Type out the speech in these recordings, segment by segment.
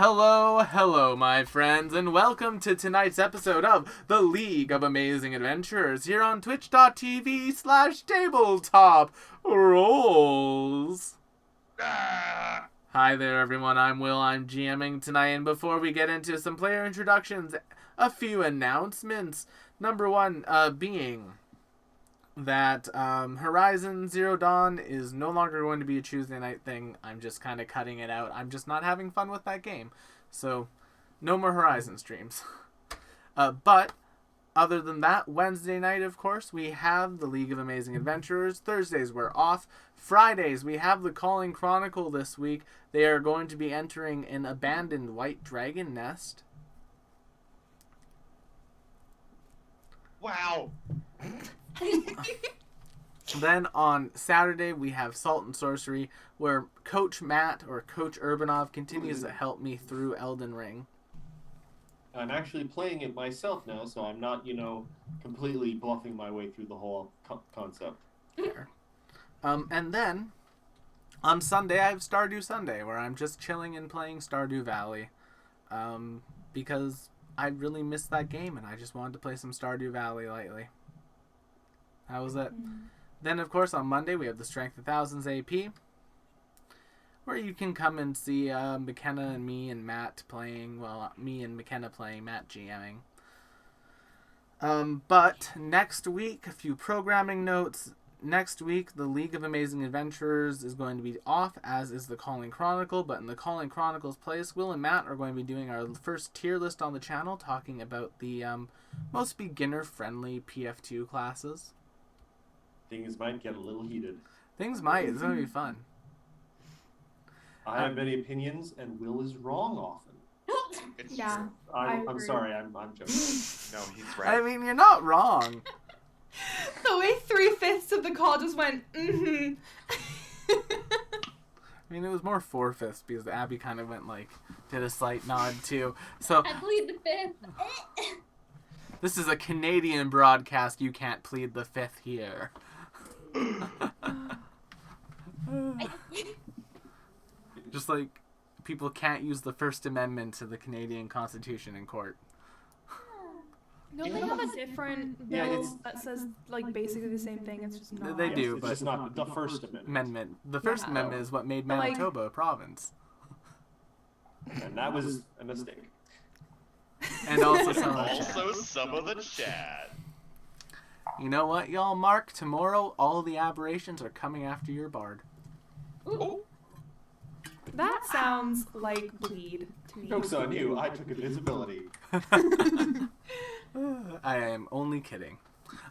Hello, my friends, and welcome to tonight's episode of The League of Amazing Adventurers here on twitch.tv/tabletop rolls. Hi there, everyone. I'm Will. I'm GMing tonight, and before we get into some player introductions, a few announcements. Number one being that Horizon Zero Dawn is no longer going to be a Tuesday night thing. I'm just kind of cutting it out. I'm just not having fun with that game. So, no more Horizon streams. But, other than that, Wednesday night, of course, we have the League of Amazing Adventurers. Thursdays, we're off. Fridays, we have the Calling Chronicle this week. They are going to be entering an abandoned white dragon nest. Wow. Then on Saturday, we have Salt and Sorcery, where Coach Matt, or Coach Urbanov, continues to help me through Elden Ring. I'm actually playing it myself now, so I'm not, completely bluffing my way through the whole concept. And then, on Sunday, I have Stardew Sunday, where I'm just chilling and playing Stardew Valley. Because I really missed that game, and I just wanted to play some Stardew Valley lately. That was it. Then, of course, on Monday, we have the Strength of Thousands AP, where you can come and see McKenna and me and Matt playing, me and McKenna playing, Matt GMing. But next week, a few programming notes. Next week, the League of Amazing Adventurers is going to be off, as is the Calling Chronicle, but in the Calling Chronicle's place, Will and Matt are going to be doing our first tier list on the channel, talking about the most beginner-friendly PF2 classes. Things might get a little heated. Things might. It's going to be fun. I have many opinions, and Will is wrong often. Yeah. I'm sorry, I'm joking. No, he's right. I mean, you're not wrong. The way 3/5 of the call just went, I mean, it was more 4/5 because Abby kind of went did a slight nod too. So I plead the fifth. this is a Canadian broadcast. You can't plead the fifth here. Just like people can't use the First Amendment to the Canadian Constitution in court. no, they have a different bill that says basically the same thing. It's just not. They do, It's but just not the First Amendment. The First Amendment is what made Manitoba a province. And that was a mistake. And also some of the Also, chat. some of the chat. You know what, y'all? Mark, tomorrow all the aberrations are coming after your bard. Oh, That sounds like bleed to me. Joke's on you, I took invisibility. I am only kidding.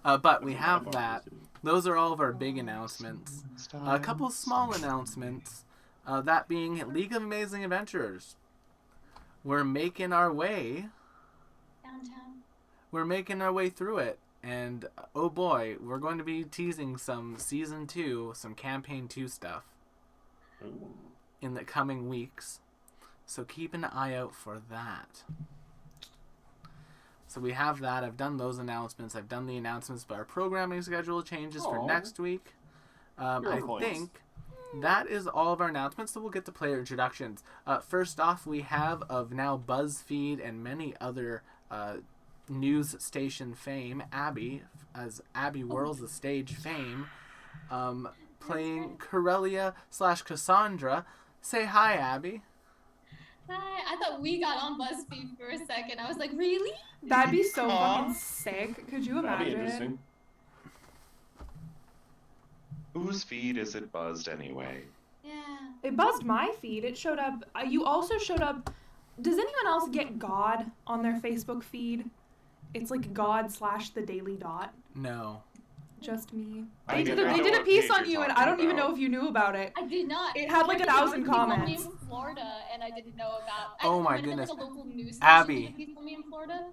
But we have that. Those are all of our big announcements. A couple small announcements. That being League of Amazing Adventurers. We're making our way. Downtown. We're making our way through it. And, oh boy, we're going to be teasing some Season 2, some Campaign 2 stuff Ooh. in the coming weeks. So keep an eye out for that. So we have that. I've done those announcements. I've done the announcements, but our programming schedule changes for next week. I think that is all of our announcements, so we'll get to player introductions. First off, we have of now BuzzFeed and many other news station fame, Abby, as Abby whirls the stage fame, playing Corellia/Cassandra. Say hi, Abby. Hi. I thought we got on BuzzFeed for a second. I was like, really? That'd be so Aw. fucking sick. Could you That'd be imagine? interesting. whose feed is it buzzed anyway? Yeah. It buzzed my feed. It showed up. You also showed up. Does anyone else get God on their Facebook feed? It's like God/the Daily Dot. No. Just me. I They know did a what piece page on you're you, and talking I don't even about. know if you knew about it. I did not. It had, like, 1,000 People told me comments. in Florida, and I didn't know about. Oh my I went to, goodness. Like, a local news station Abby. did a piece for me in Florida.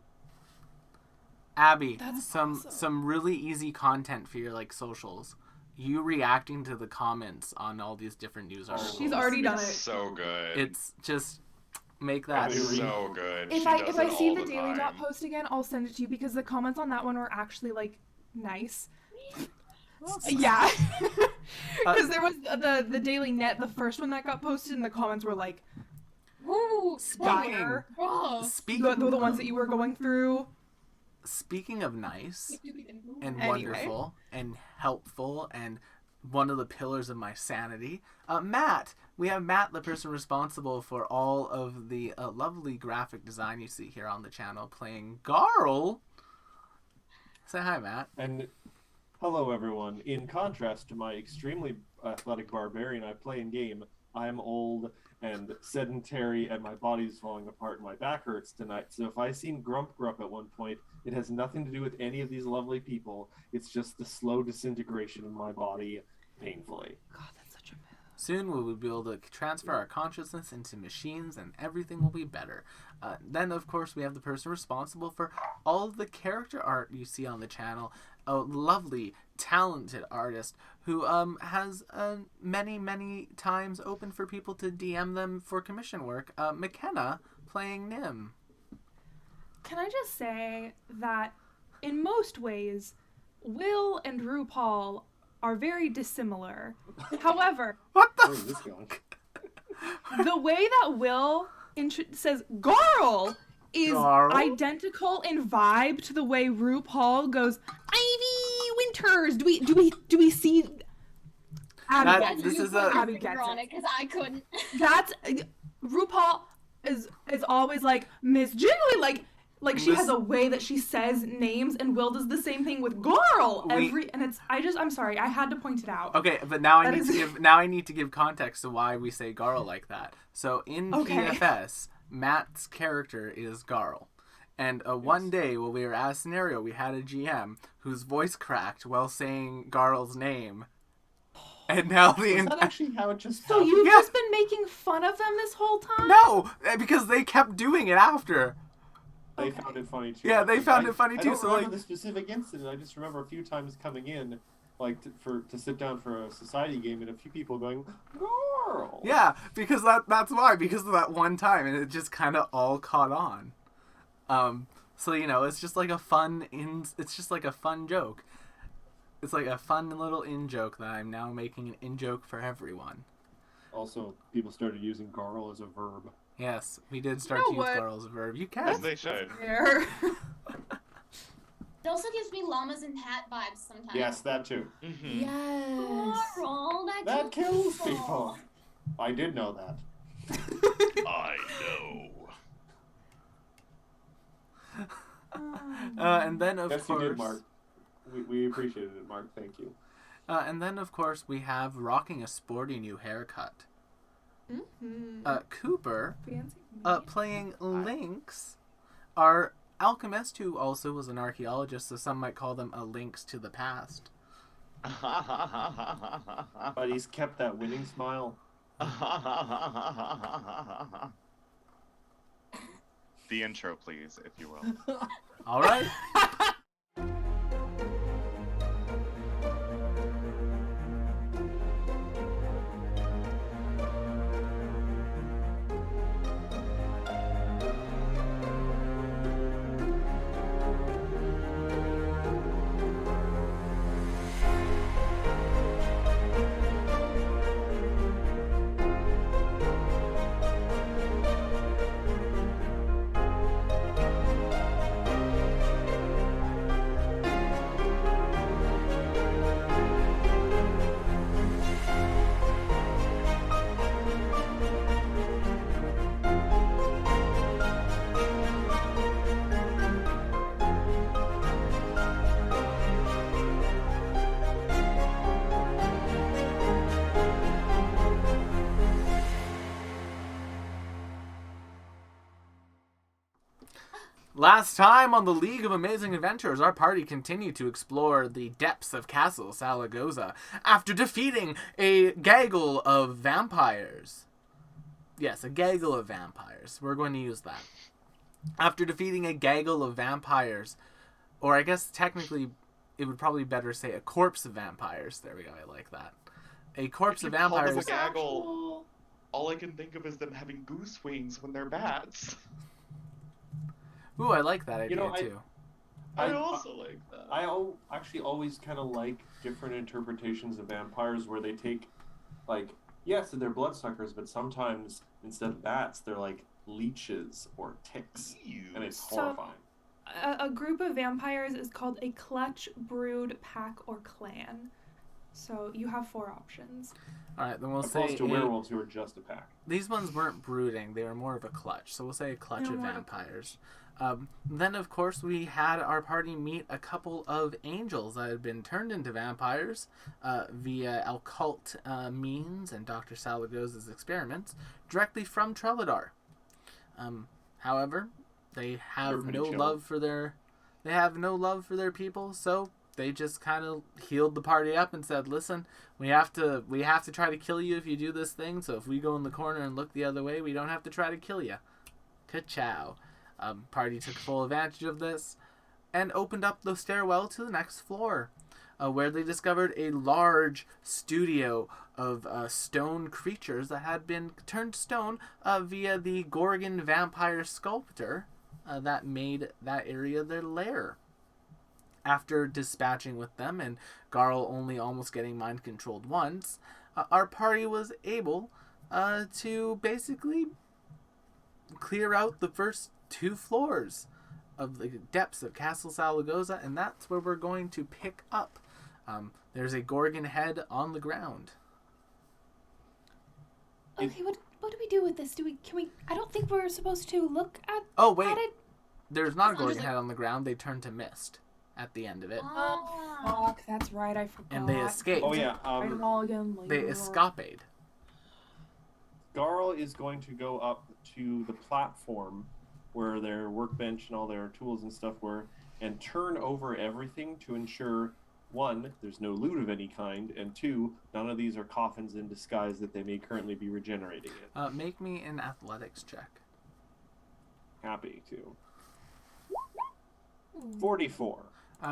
Abby, That's some awesome. really easy content for your socials. You reacting to the comments on all these different news articles. She's already done It's it. so good. It's just make that. Abby, so good. If She I does if I it see all the Daily time. Dot post again, I'll send it to you because the comments on that one were actually nice. Yeah. Because there was the Daily Net, the first one that got posted, and the comments were Ooh, Spire. gross. Speaking The ones that you were going through. Speaking of nice and Anyway. wonderful and helpful and one of the pillars of my sanity, Matt. We have Matt, the person responsible for all of the lovely graphic design you see here on the channel, playing Garl. Say hi, Matt. And hello, everyone. In contrast to my extremely athletic barbarian I play in game, I'm old and sedentary, and my body's falling apart, and my back hurts tonight. So if I seem grump at one point, it has nothing to do with any of these lovely people. It's just the slow disintegration of my body, painfully. God, that's such a move. Soon we will be able to transfer our consciousness into machines and everything will be better. Then, of course, we have the person responsible for all of the character art you see on the channel. A lovely, talented artist who has many times open for people to DM them for commission work. McKenna playing Nim. Can I just say that in most ways, Will and RuPaul are very dissimilar. However, What the Where's this going? the way that Will says "Garl" is Garl? identical in vibe to the way RuPaul goes "Ivy Winters." Do we see? Abby That- gets this it. is a- Abby gets on it. it because I couldn't. That's RuPaul is always like Miss Jiggly, like she has a way that she says names, and Will does the same thing with Garl I'm sorry, I had to point it out. Okay, but now I That need is- to give now I need to give context to why we say Garl like that. So in Okay. PFS, Matt's character is Garl. And one day when we were at a scenario, we had a GM whose voice cracked while saying Garl's name. And now the Is that actually how it just So happened? you've Yeah. just been making fun of them this whole time? No, because they kept doing it after. They found it funny too. Yeah, they found it funny I too, don't so, remember like- the specific incident. I just remember a few times coming in, like to sit down for a society game, and a few people going, "Girl." Yeah, because that's why, because of that one time, and it just kind of all caught on. So it's just like a fun it's just like a fun joke. It's like a fun little in-joke that I'm now making an in-joke for everyone. Also, people started using "garl" as a verb. Yes, we did start know to use what? Garl as a verb. You As can. they should. There. It also gives me llamas and Pat vibes sometimes. Yes, that too. Mm-hmm. Yes. Carl, That kills people. I did know that. I know. And then of Yes, course, you did, Mark. We appreciated it, Mark. Thank you. and then of course we have rocking a sporty new haircut. Mm-hmm. Cooper, Fancy. playing Lynx, our alchemist who also was an archaeologist, so some might call them a Lynx to the past. But he's kept that winning smile. The intro, please, if you will. All right. Last time on the League of Amazing Adventures, our party continued to explore the depths of Castle Salagoza after defeating a gaggle of vampires. Yes, a gaggle of vampires. We're going to use that. After defeating a gaggle of vampires, or I guess technically it would probably better say a corpse of vampires. There we go, I like that. A corpse If of you call them a vampires. gaggle, all I can think of is them having goose wings when they're bats. Ooh, I like that idea know, too. I also like that. Actually always kind of like different interpretations of vampires where they take, like, Yes, they're bloodsuckers, but sometimes instead of bats, they're like leeches or ticks, and it's So- horrifying. A group of vampires is called a clutch, brood, pack, or clan. So you have 4 options. All right, then we'll say Opposed to werewolves who are just a pack. these ones weren't brooding; they were more of a clutch. So we'll say a clutch They're of more of a vampires. Then, of course, we had our party meet a couple of angels that had been turned into vampires via occult means and Dr. Salagoz's experiments directly from Treladar. However, they have pretty no chill. love for their people, so they just kind of healed the party up and said, "Listen, we have to try to kill you if you do this thing. So if we go in the corner and look the other way, we don't have to try to kill you." Ka-chow. Party took full advantage of this and opened up the stairwell to the next floor, where they discovered a large studio of stone creatures that had been turned to stone via the Gorgon vampire sculptor that made that area their lair. After dispatching with them and Garl only almost getting mind controlled once, our party was able to basically clear out the first 2 floors of the depths of Castle Salagoza, and that's where we're going to pick up. There's a Gorgon head on the ground. Okay, what do we do with this? I don't think we're supposed to look at Oh, wait. at it. There's not a It's not Gorgon just head on the ground. They turn to mist at the end of it. Ah. Fuck, that's right, I forgot. And they escape. Oh yeah, Write them all again They later. escapade. Garl is going to go up to the platform where their workbench and all their tools and stuff were, and turn over everything to ensure, 1, there's no loot of any kind, and 2, none of these are coffins in disguise that they may currently be regenerating in. Make me an athletics check. Happy to. 44.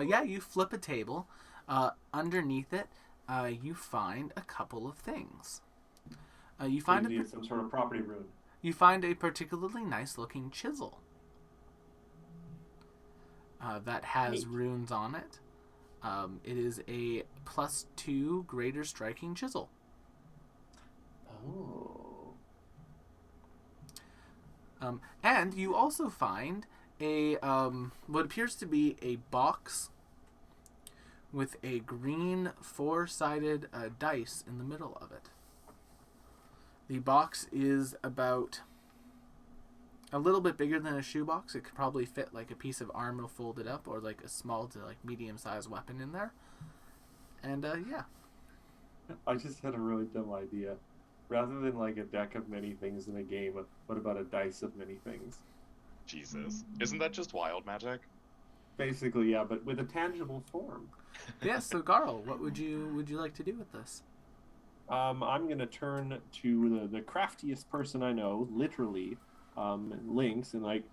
Yeah, you flip a table. Underneath it, you find a couple of things. You find Maybe it's some sort of property rune. You find a particularly nice-looking chisel that has Neat. runes on it. It is a +2 greater striking chisel. Oh. And you also find a what appears to be a box with a green 4-sided dice in the middle of it. The box is about a little bit bigger than a shoebox. It could probably fit like a piece of armor folded up or like a small to like medium-sized weapon in there. And yeah. I just had a really dumb idea. Rather than like a deck of many things in a game, what about a dice of many things? Jesus. Isn't that just wild magic? Basically, yeah, but with a tangible form. Yeah, so Garl, what would you like to do with this? I'm gonna turn to the craftiest person I know, literally, Lynx, and like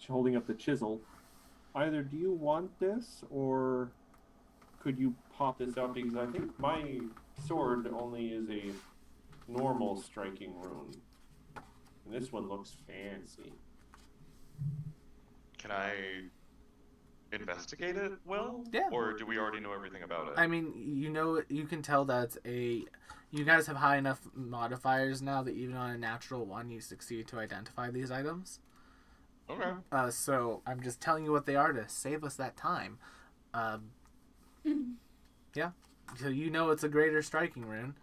holding up the chisel. Either do you want this, or could you pop this out? Because I think my sword only is a normal striking rune, and this one looks fancy. Can I investigate it, Will? Yeah. Or do we already know everything about it? I mean, you can tell that's you guys have high enough modifiers now that even on a natural 1 you succeed to identify these items. Okay. So I'm just telling you what they are to save us that time. Yeah. So you know it's a greater striking rune.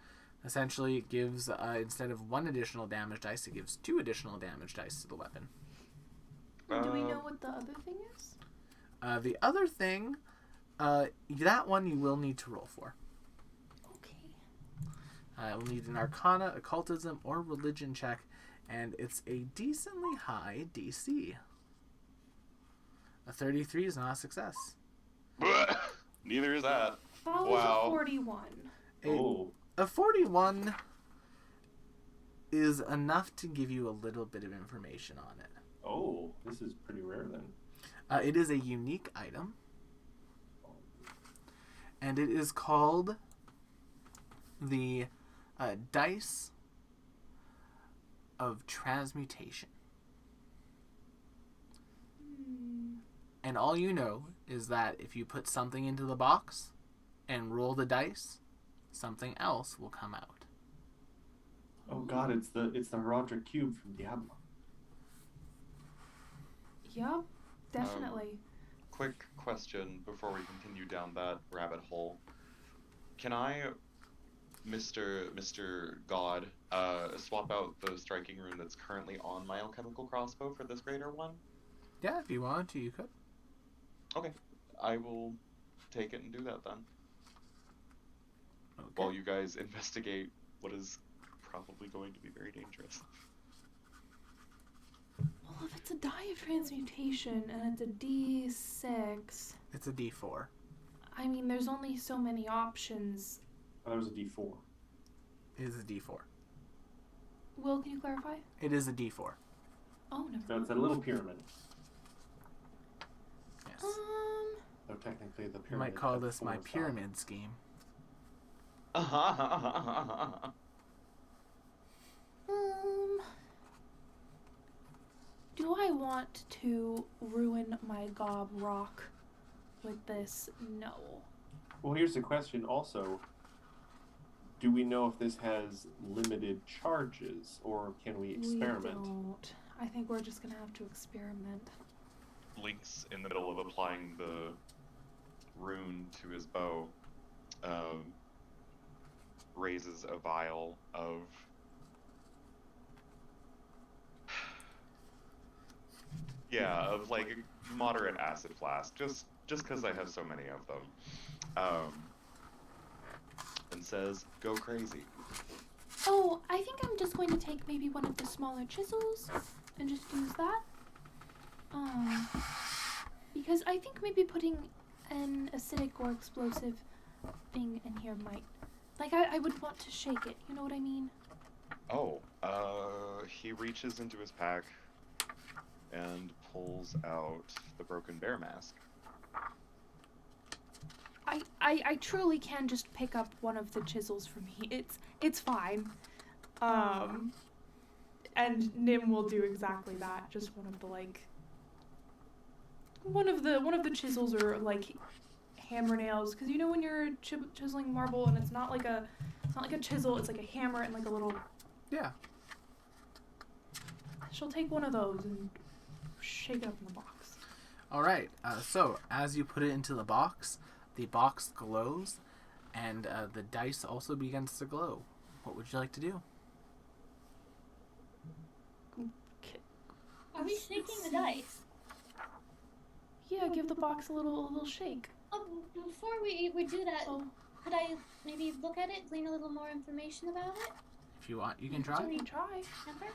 Essentially, it gives, instead of 1 additional damage dice, it gives 2 additional damage dice to the weapon. Do we know what the other thing is? The other thing, that one you will need to roll for. Okay. We'll need an Arcana, Occultism, or Religion check, and it's a decently high DC. A 33 is not a success. Neither is that. That was Wow. a 41. Oh, A 41 is enough to give you a little bit of information on it. oh, this is pretty rare then. It is a unique item, and it is called the Dice of Transmutation. And all you know is that if you put something into the box and roll the dice, something else will come out. Oh God, it's the Herodric cube from Diablo. Yup, definitely. Quick question before we continue down that rabbit hole. Can I, Mr. God, swap out the striking rune that's currently on my alchemical crossbow for this greater one? Yeah, if you wanted to, you could. Okay, I will take it and do that then. Okay. While you guys investigate what is probably going to be very dangerous. Well, if it's a die of transmutation and it's a D6, It's a D4. I mean, there's only so many options. Oh, that was a D4. It is a D4. Will, can you clarify? It is a D4. Oh, never So it's a little pyramid. Yes. So technically the pyramid. You might call has this my 4 sides. pyramid scheme. Do I want to ruin my gob rock with this? No. Well, here's the question also. Do we know if this has limited charges, or can we experiment? We don't. I think we're just gonna have to experiment. Link's in the middle of applying the rune to his bow, raises a vial of of like a moderate acid flask, just because I have so many of them, and says, "Go crazy." Oh, I think I'm just going to take maybe one of the smaller chisels and just use that. Because I think maybe putting an acidic or explosive thing in here might, like, I would want to shake it. You know what I mean? Oh, he reaches into his pack and pulls out the broken bear mask. I truly can just pick up one of the chisels for me. It's fine. And Nim will do exactly that. Just one of the one of the chisels or like hammer nails, because you know when you're chiseling marble and it's not like a chisel, it's like a hammer and like a little. Yeah. She'll take one of those and shake it up in the box. All right. So as you put it into the box glows, and the dice also begins to glow. What would you like to do? Are we shaking the dice? Yeah, give the box a little shake. Oh, before we do that, Oh. could I maybe look at it, glean a little more information about it? If you want, you can try. You can try. Remember?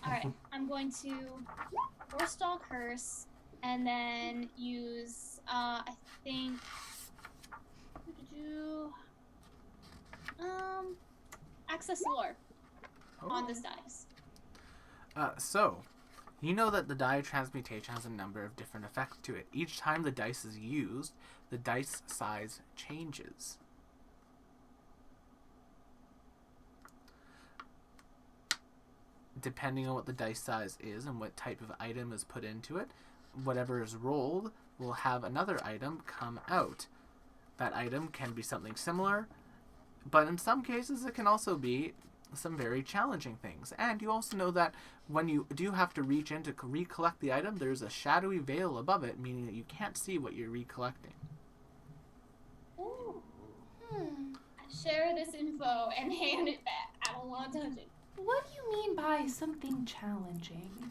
Alright, I'm going to Forestall Curse and then use, I think, Access Lore on this dice. So, you know that the die transmutation has a number of different effects to it. Each time the dice is used, the dice size changes. Depending on what the dice size is and what type of item is put into it, whatever is rolled will have another item come out. That item can be something similar, but in some cases it can also be some very challenging things. And you also know that when you do have to reach in to recollect the item, there's a shadowy veil above it, meaning that you can't see what you're recollecting. Ooh. Share this info and hand it back. I don't want to touch it. What do you mean by something challenging?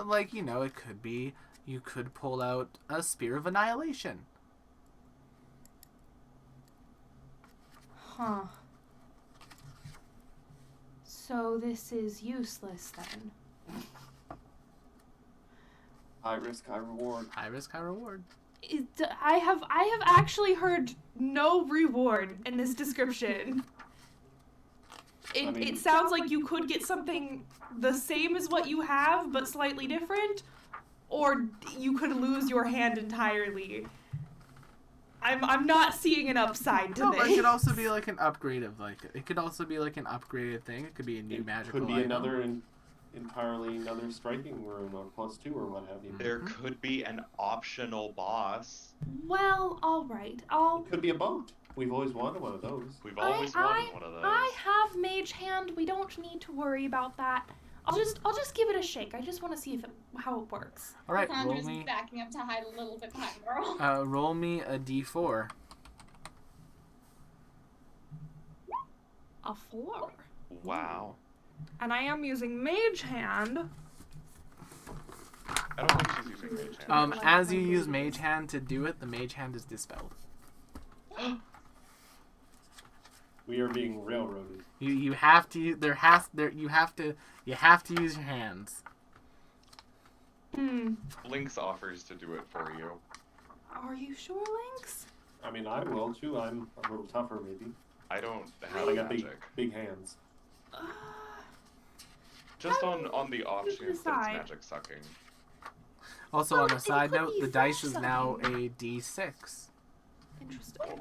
Like, you know, it could be you could pull out a Spear of Annihilation. Huh. So this is useless then. High risk, high reward. High risk, high reward. I have actually heard no reward in this description. It sounds like you could get something the same as what you have, but slightly different, or you could lose your hand entirely. I'm not seeing an upside to No, this. but it could also be like an upgrade of it could also be like an upgraded thing. It could be a new magical Could be item. entirely another striking room or +2 or what have you. There could be an optional boss. Well, all right. It could be a boat. We've always wanted one of those. We've always wanted one of those. I have mage hand. We don't need to worry about that. I'll just give it a shake. I just want to see how it works. All right, roll Cassandra's me. backing up to hide a little bit behind girl. Roll me a d4. A 4. Wow. And I am using mage hand. I don't think she's using mage hand. As you use mage hand to do it, the mage hand is dispelled. We are being railroaded. You have to you have to use your hands. Lynx offers to do it for you. Are you sure, Lynx? I mean, I will too. I'm a little tougher, maybe. I don't have I got magic. big hands. Just How on the off you chance that it's decide? magic sucking. Also, Oh, on a it side could note, be the dice flesh is now sucking. a d6. Interesting. Oh.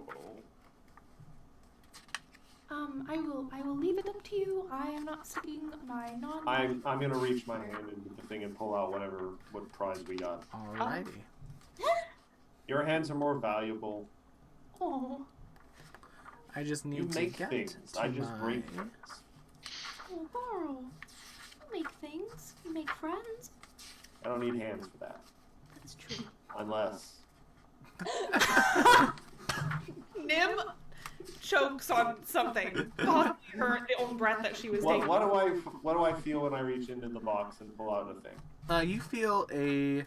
I will leave it up to you. I am not seeking my non. I'm gonna reach my hand into the thing and pull out what prize we got. Alrighty. Your hands are more valuable. Oh, I just need You to make get things. to I just my... break things. oh, Carl. You make things. You make friends. I don't need hands for that. That's true. Unless. Nim chokes on something. Possibly her own breath that she was taking. What do I feel when I reach into the box and pull out a thing? You feel a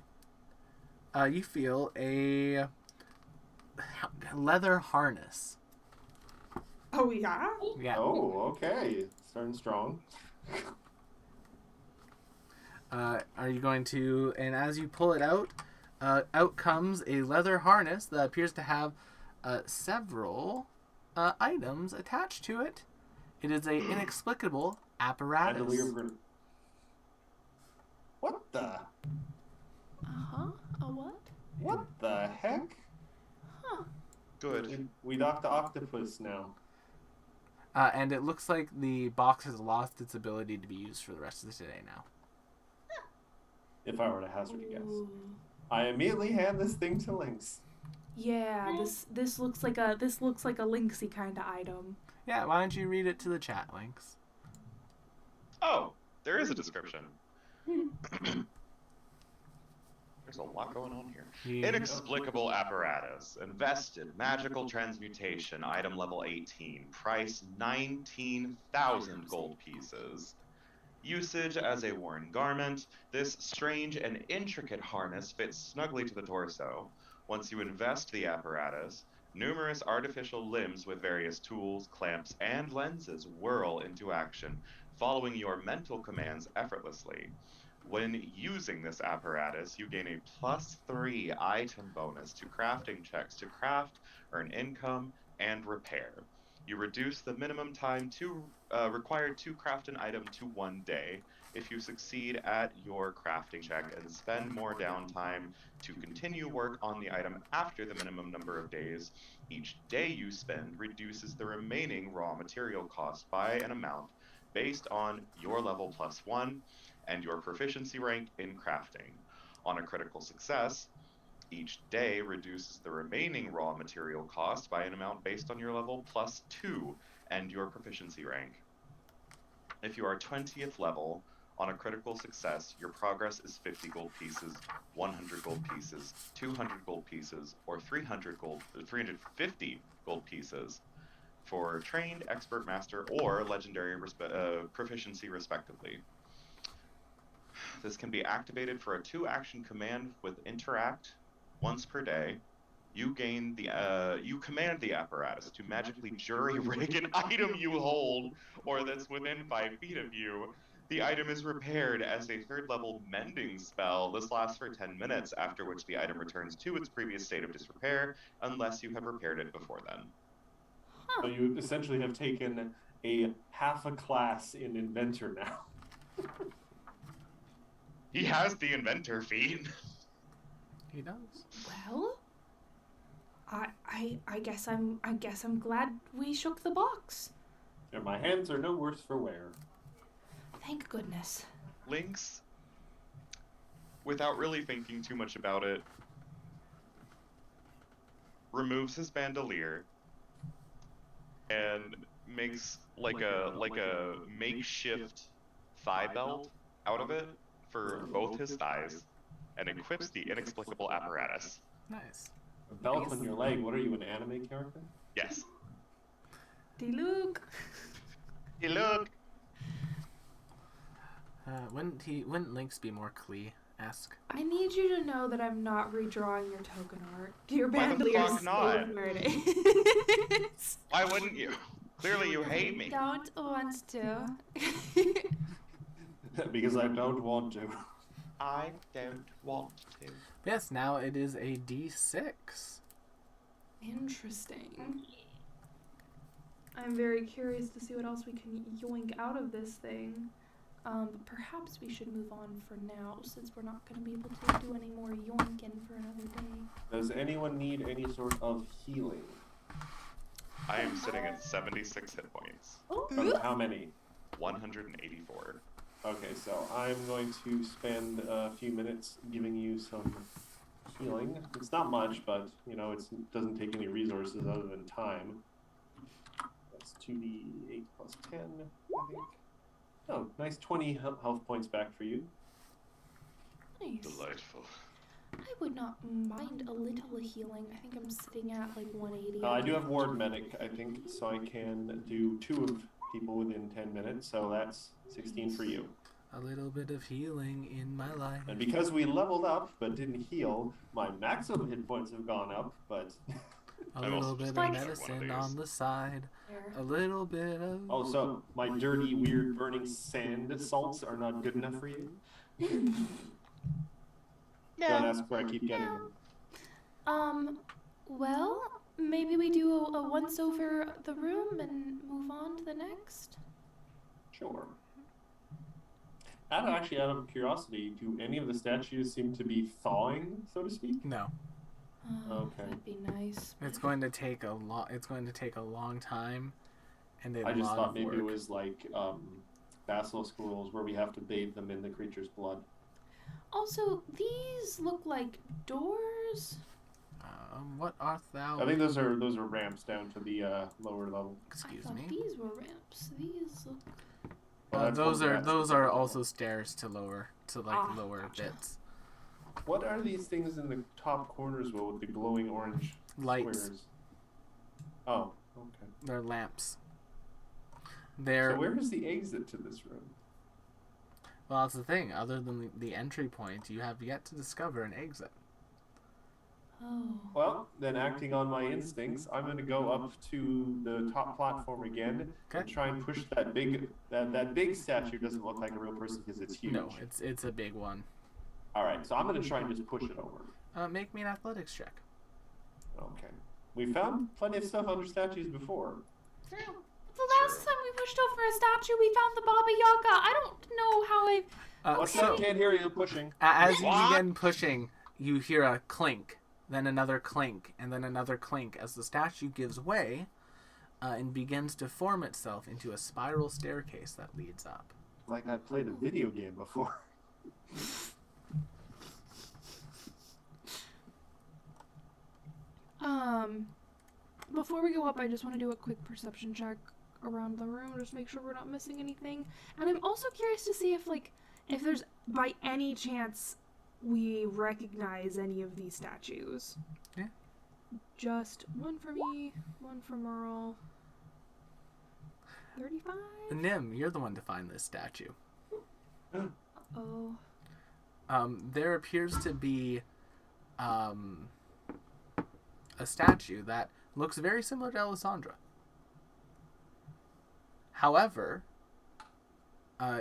leather harness. Oh yeah. Yeah. Oh, okay. Starting strong. Are you going to? And as you pull it out, out comes a leather harness that appears to have several items attached to it. It is a inexplicable apparatus. What the? Uh-huh. A what? What the heck? Huh. Good. We docked the octopus now. And it looks like the box has lost its ability to be used for the rest of the day now. If I were to hazard a guess. Ooh. I immediately hand this thing to Lynx. Yeah, this looks like a Lynxy kind of item. Yeah, why don't you read it to the chat, Lynx? Oh, there is a description. There's a lot going on here. Yeah. Inexplicable apparatus. Invested. Magical transmutation. Item level 18. Price 19,000 gold pieces. Usage as a worn garment. This strange and intricate harness fits snugly to the torso. Once you invest the apparatus, numerous artificial limbs with various tools, clamps, and lenses whirl into action, following your mental commands effortlessly. When using this apparatus, you gain a +3 item bonus to crafting checks to craft, earn income, and repair. You reduce the minimum time required to craft an item to 1 day. If you succeed at your crafting check and spend more downtime to continue work on the item after the minimum number of days, each day you spend reduces the remaining raw material cost by an amount based on your level +1 and your proficiency rank in crafting. On a critical success, each day reduces the remaining raw material cost by an amount based on your level +2 and your proficiency rank. If you are 20th level, on a critical success, your progress is 50 gold pieces, 100 gold pieces, 200 gold pieces, or 350 gold pieces for trained, expert, master, or legendary proficiency respectively. This can be activated for a 2-action command with interact once per day. You command the apparatus to magically jury rig an item you hold or that's within 5 feet of you. The item is repaired as a 3rd level mending spell. This lasts for 10 minutes, after which the item returns to its previous state of disrepair, unless you have repaired it before then. So you essentially have taken a half a class in Inventor now. He has the inventor feat. He does. Well, I guess I'm glad we shook the box. And my hands are no worse for wear. Thank goodness. Lynx, without really thinking too much about it, removes his bandolier and makes like a makeshift thigh belt out of it for both his thighs, and equips the inexplicable apparatus. Nice. A belt on your leg. What are you, an anime character? Yes. Luke. Hey, look. Wouldn't Lynx be more Klee-esque? I need you to know that I'm not redrawing your token art. Your Why the bandolier fuck is not? where it is. Why wouldn't you? Clearly, you hate me. Don't want to. Because I don't want to. I don't want to. Yes, now it is a D6. Interesting. I'm very curious to see what else we can yoink out of this thing. But perhaps we should move on for now, since we're not going to be able to do any more yoinking for another day. Does anyone need any sort of healing? I am sitting at 76 hit points. How many? 184. Okay, so I'm going to spend a few minutes giving you some healing. It's not much, but, you know, it doesn't take any resources other than time. That's 2d8 plus 10, I think. Oh, nice 20 health points back for you. Nice. Delightful. I would not mind a little healing. I think I'm sitting at like 180. I do have Ward Medic, I think, so I can do 2 of people within 10 minutes, so that's 16 for you. A little bit of healing in my life. And because we leveled up but didn't heal, my maximum hit points have gone up, but... A I'm little also bit just of gonna check one of medicine these. on the side. A little bit of... Oh, so my dirty, weird, burning sand salts are not good enough for you? Don't ask where I keep getting them. Well, maybe we do a once over the room and move on to the next. Sure. Out of curiosity, do any of the statues seem to be thawing, so to speak? No. Oh, Okay. that'd be nice. It's going to take a long time, and a I just lot thought of maybe work. it was like basilisk rules where we have to bathe them in the creature's blood. Also, these look like doors. What art thou? I think those are ramps down to the lower level. Excuse I thought me. these were ramps. These look. Well, that's Those one are ramp. those are also stairs to lower Gotcha. bits. What are these things in the top corners, Will, with the glowing orange Lights. squares? Oh, okay. They're lamps. They're So where is the exit to this room? well, that's the thing. Other than the entry point, you have yet to discover an exit. Oh. Well, then acting on my instincts, I'm going to go up to the top platform again Okay. and try and push that big that big statue. Doesn't look like a real person because it's huge. No, it's a big one. All right, so I'm going to try and just push it over. Make me an athletics check. Okay. We found plenty of stuff under statues before. True. The last time we pushed over a statue, we found the Baba Yaga. I don't know how I. What's So up? Can't hear you pushing. as you What? begin pushing, you hear a clink, then another clink, and then another clink as the statue gives way and begins to form itself into a spiral staircase that leads up. Like I've played a video game before. Before we go up, I just want to do a quick perception check around the room, just make sure we're not missing anything. And I'm also curious to see if there's by any chance we recognize any of these statues. Yeah. Just one for me, one for Merle. 35? Nim, you're the one to find this statue. Oh. There appears to be a statue that looks very similar to Alessandra. However,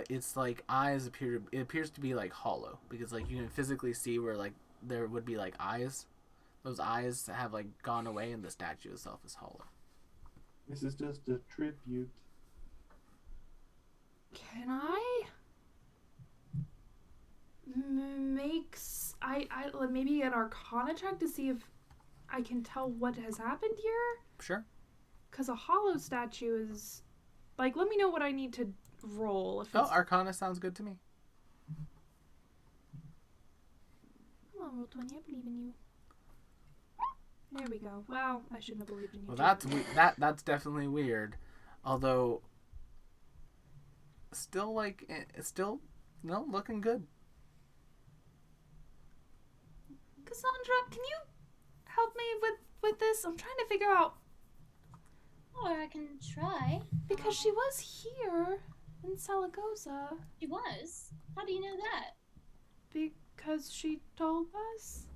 its like eyes appears to be like hollow, because like you can physically see where like there would be like eyes. Those eyes have like gone away, and the statue itself is hollow. This is just a tribute. Can I maybe an Arcana check to see if I can tell what has happened here? Sure. Because a hollow statue is like, let me know what I need to roll. If Oh, it's... Arcana sounds good to me. Come on, roll 20. I believe in you. There we go. Well, I shouldn't have believed in you. Well, that's definitely weird. Although, still it's still looking good. Cassandra, can you help me with this? I'm trying to figure out Or I can try. because she was here in Salagosa She was. How do you know that? because she told us.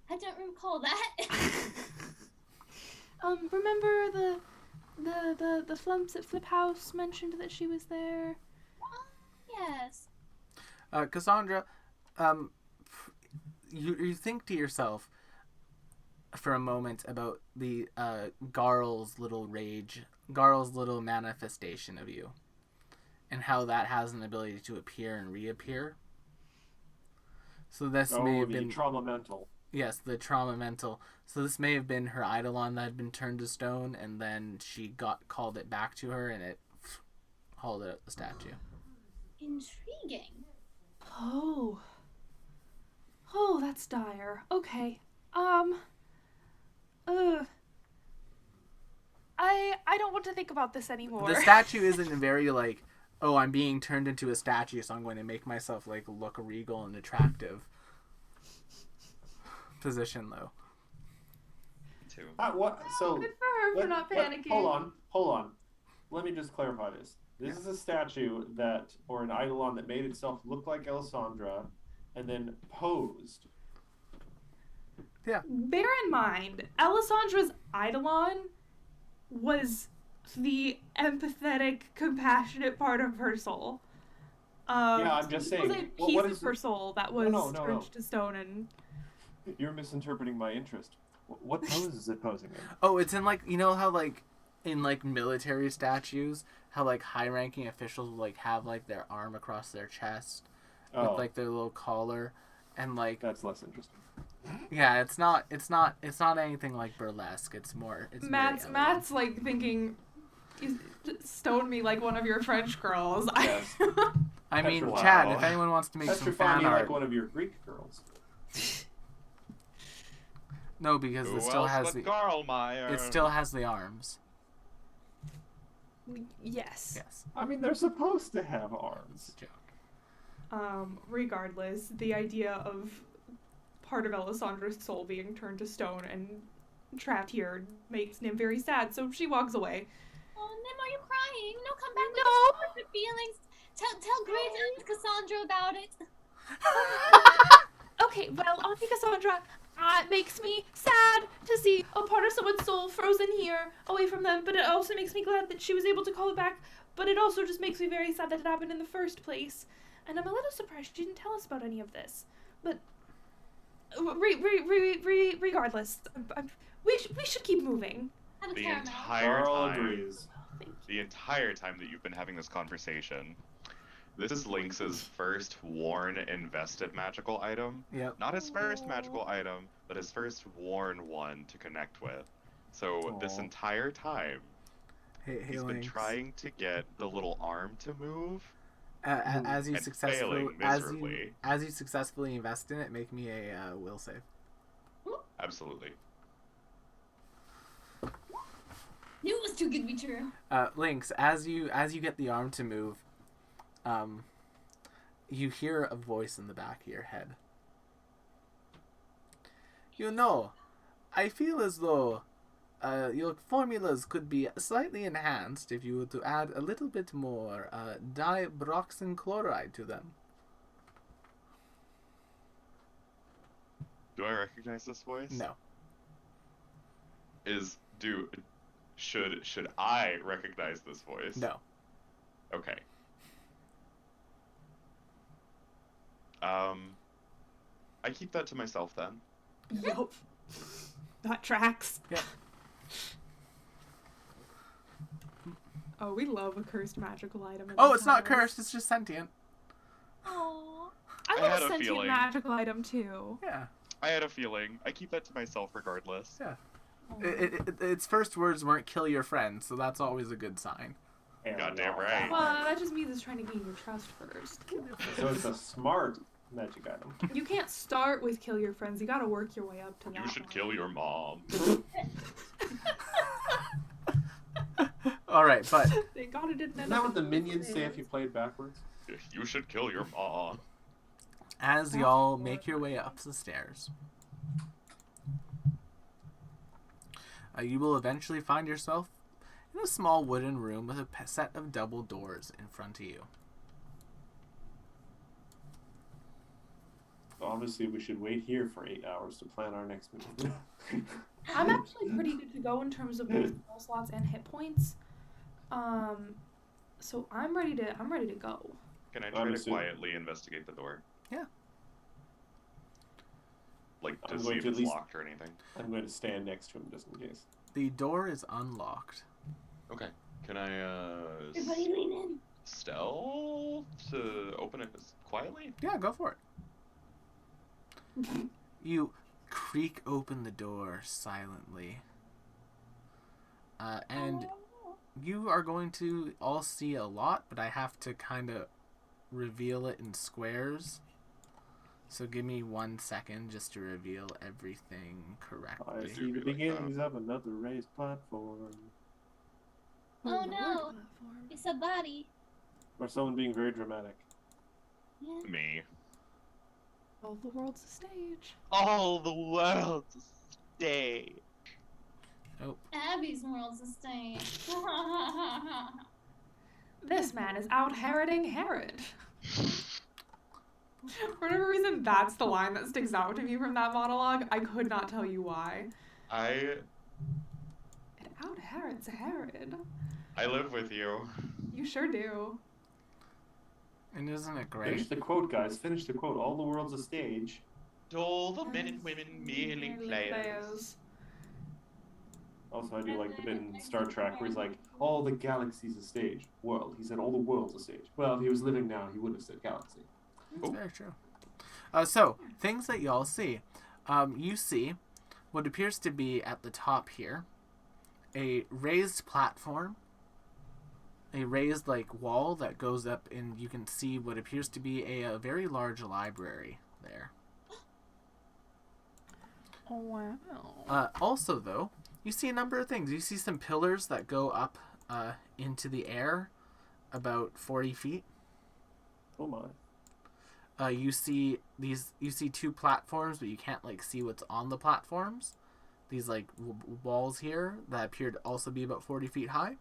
I don't recall that. Remember the Flumps at Flip House mentioned that she was there. Yes. Cassandra, you think to yourself for a moment about the Garl's little rage, Garl's little manifestation of you, and how that has an ability to appear and reappear. So this may have been trauma mental. Yes, the trauma mental. So this may have been her eidolon that had been turned to stone, and then she called it back to her, and it hauled it at the statue. Intriguing. Oh, that's dire. Okay. I don't want to think about this anymore. The statue isn't very like, oh, I'm being turned into a statue, so I'm going to make myself like look regal and attractive. Position though. Too. What? So Good for her for not panicking. Hold on. Let me just clarify this. This is a statue or an eidolon that made itself look like Alessandra, and then posed. Yeah. Bear in mind, Alessandra's eidolon was the empathetic, compassionate part of her soul. Yeah, I'm just saying. It was a piece of her soul that was turned to stone and... You're misinterpreting my interest. What pose is it posing in? Oh, it's in like, you know how like in like military statues, how like high-ranking officials will like have like their arm across their chest with like their little collar, and like that's less interesting. Yeah, it's not anything like burlesque. It's more. It's Matt's like thinking, stone me like one of your French girls. Yes. I mean, Chad, if anyone wants to make some fan art, like one of your Greek girls. No, because it still has the. Garlmeyer? It still has the arms. Yes. Yes. I mean, they're supposed to have arms. It's a joke. Regardless, the idea of part of Alessandra's soul being turned to stone and trapped here makes Nim very sad, so she walks away. Oh, Nim, are you crying? No, come back No. with your feelings. Tell Grace and Cassandra about it. Okay, well, Auntie Cassandra, it makes me sad to see a part of someone's soul frozen here, away from them, but it also makes me glad that she was able to call it back, but it also just makes me very sad that it happened in the first place. And I'm a little surprised she didn't tell us about any of this. But regardless, we should keep moving. Have a The caramel. entire Carl time. agrees. The entire time that you've been having this conversation, this is Lynx's first worn invested magical item. Yep. Not his first magical item, but his first worn one to connect with. So this Aw. entire time, Hey, he's been Lynx. trying to get the little arm to move. As you And successfully failing miserably. as you successfully invest in it, make me a will save. Absolutely. Knew it was too good to be true. Lynx, as you get the arm to move, you hear a voice in the back of your head. You know, I feel as though your formulas could be slightly enhanced if you were to add a little bit more dibroxin chloride to them. Do I recognize this voice? No. Should I recognize this voice? No. Okay. I keep that to myself then. Yup. That tracks. Yeah. Oh, we love a cursed magical item. Oh, it's not cursed. It's just sentient. Aww. I I love had a a sentient feeling. magical item too. Yeah. I had a feeling. I keep that to myself regardless. Yeah. Its first words weren't "kill your friend," so that's always a good sign. Goddamn right. Well, that just means it's trying to gain your trust first. So it's a smart magic item. You can't start with kill your friends. You gotta work your way up to that. You should one. kill your mom. All right, but Thank God it didn't Isn't end that up what the in minions say if hands. you play it backwards? You should kill your mom. as y'all make your way up the stairs, you will eventually find yourself in a small wooden room with a set of double doors in front of you. Obviously, we should wait here for 8 hours to plan our next move. I'm actually pretty good to go in terms of both spell slots and hit points. So I'm ready to go. Can I I'm try to assuming- quietly investigate the door? Yeah. Like, I'm to see going if to at it's least- locked or anything. I'm going to stand next to him just in case. The door is unlocked. Okay. Can I, Everybody lean in. stealth to open it quietly? Yeah, go for it. You creak open the door silently. And you are going to all see a lot, but I have to kind of reveal it in squares. So give me 1 second just to reveal everything I correctly. see the beginnings of another raised platform. Oh the no. word platform. It's a body. Or someone being very dramatic. Yeah. Me. All the world's a stage. All the world's stay. Abby's world's a stage. This man is out Heroding Herod. For whatever reason, that's the line that sticks out to me from that monologue. I could not tell you why. I It out Herod's Herod. live with you. You sure do. And isn't it Finish great? the quote, guys. Finish the quote. All the world's a stage. To all the men and women merely players. Also, I do like the bit in Star Trek where he's like, all the galaxy's a stage. World. He said all the world's a stage. Well, if he was living now, he would have said galaxy. That's very true. So, things that y'all see. You see what appears to be at the top here a raised platform, a raised wall that goes up, and you can see what appears to be a very large library there. Oh, wow. Also, though, you see a number of things. You see some pillars that go up into the air about 40 feet. Oh my. You see two platforms, but you can't see what's on the platforms. These walls here that appear to also be about 40 feet high.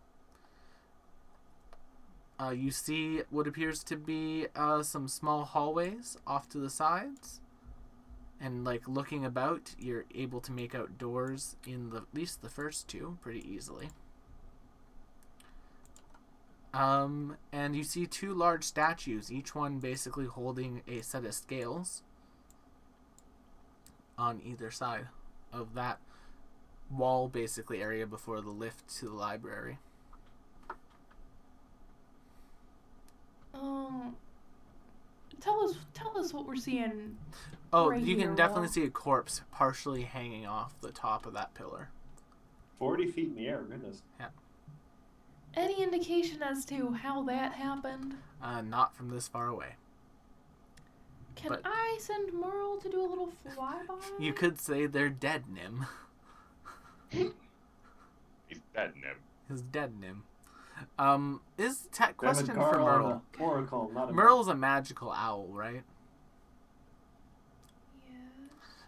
You see what appears to be some small hallways off to the sides. And looking about, you're able to make out doors in at least the first two pretty easily. And you see two large statues, each one basically holding a set of scales on either side of that wall, basically area before the lift to the library. Tell us what we're seeing. Oh, Right you here, can definitely Will. see a corpse partially hanging off the top of that pillar. 40 feet in the air, goodness. Any indication as to how that happened? Not from this far away. Can But- I send Merle to do a little flyby? You could say they're dead, Nim. He's dead, Nim. His dead, Nim. Is tech Damn it, question for Carl, I'm Merle. a Oracle, not a Merle's a magical owl, right? Yeah.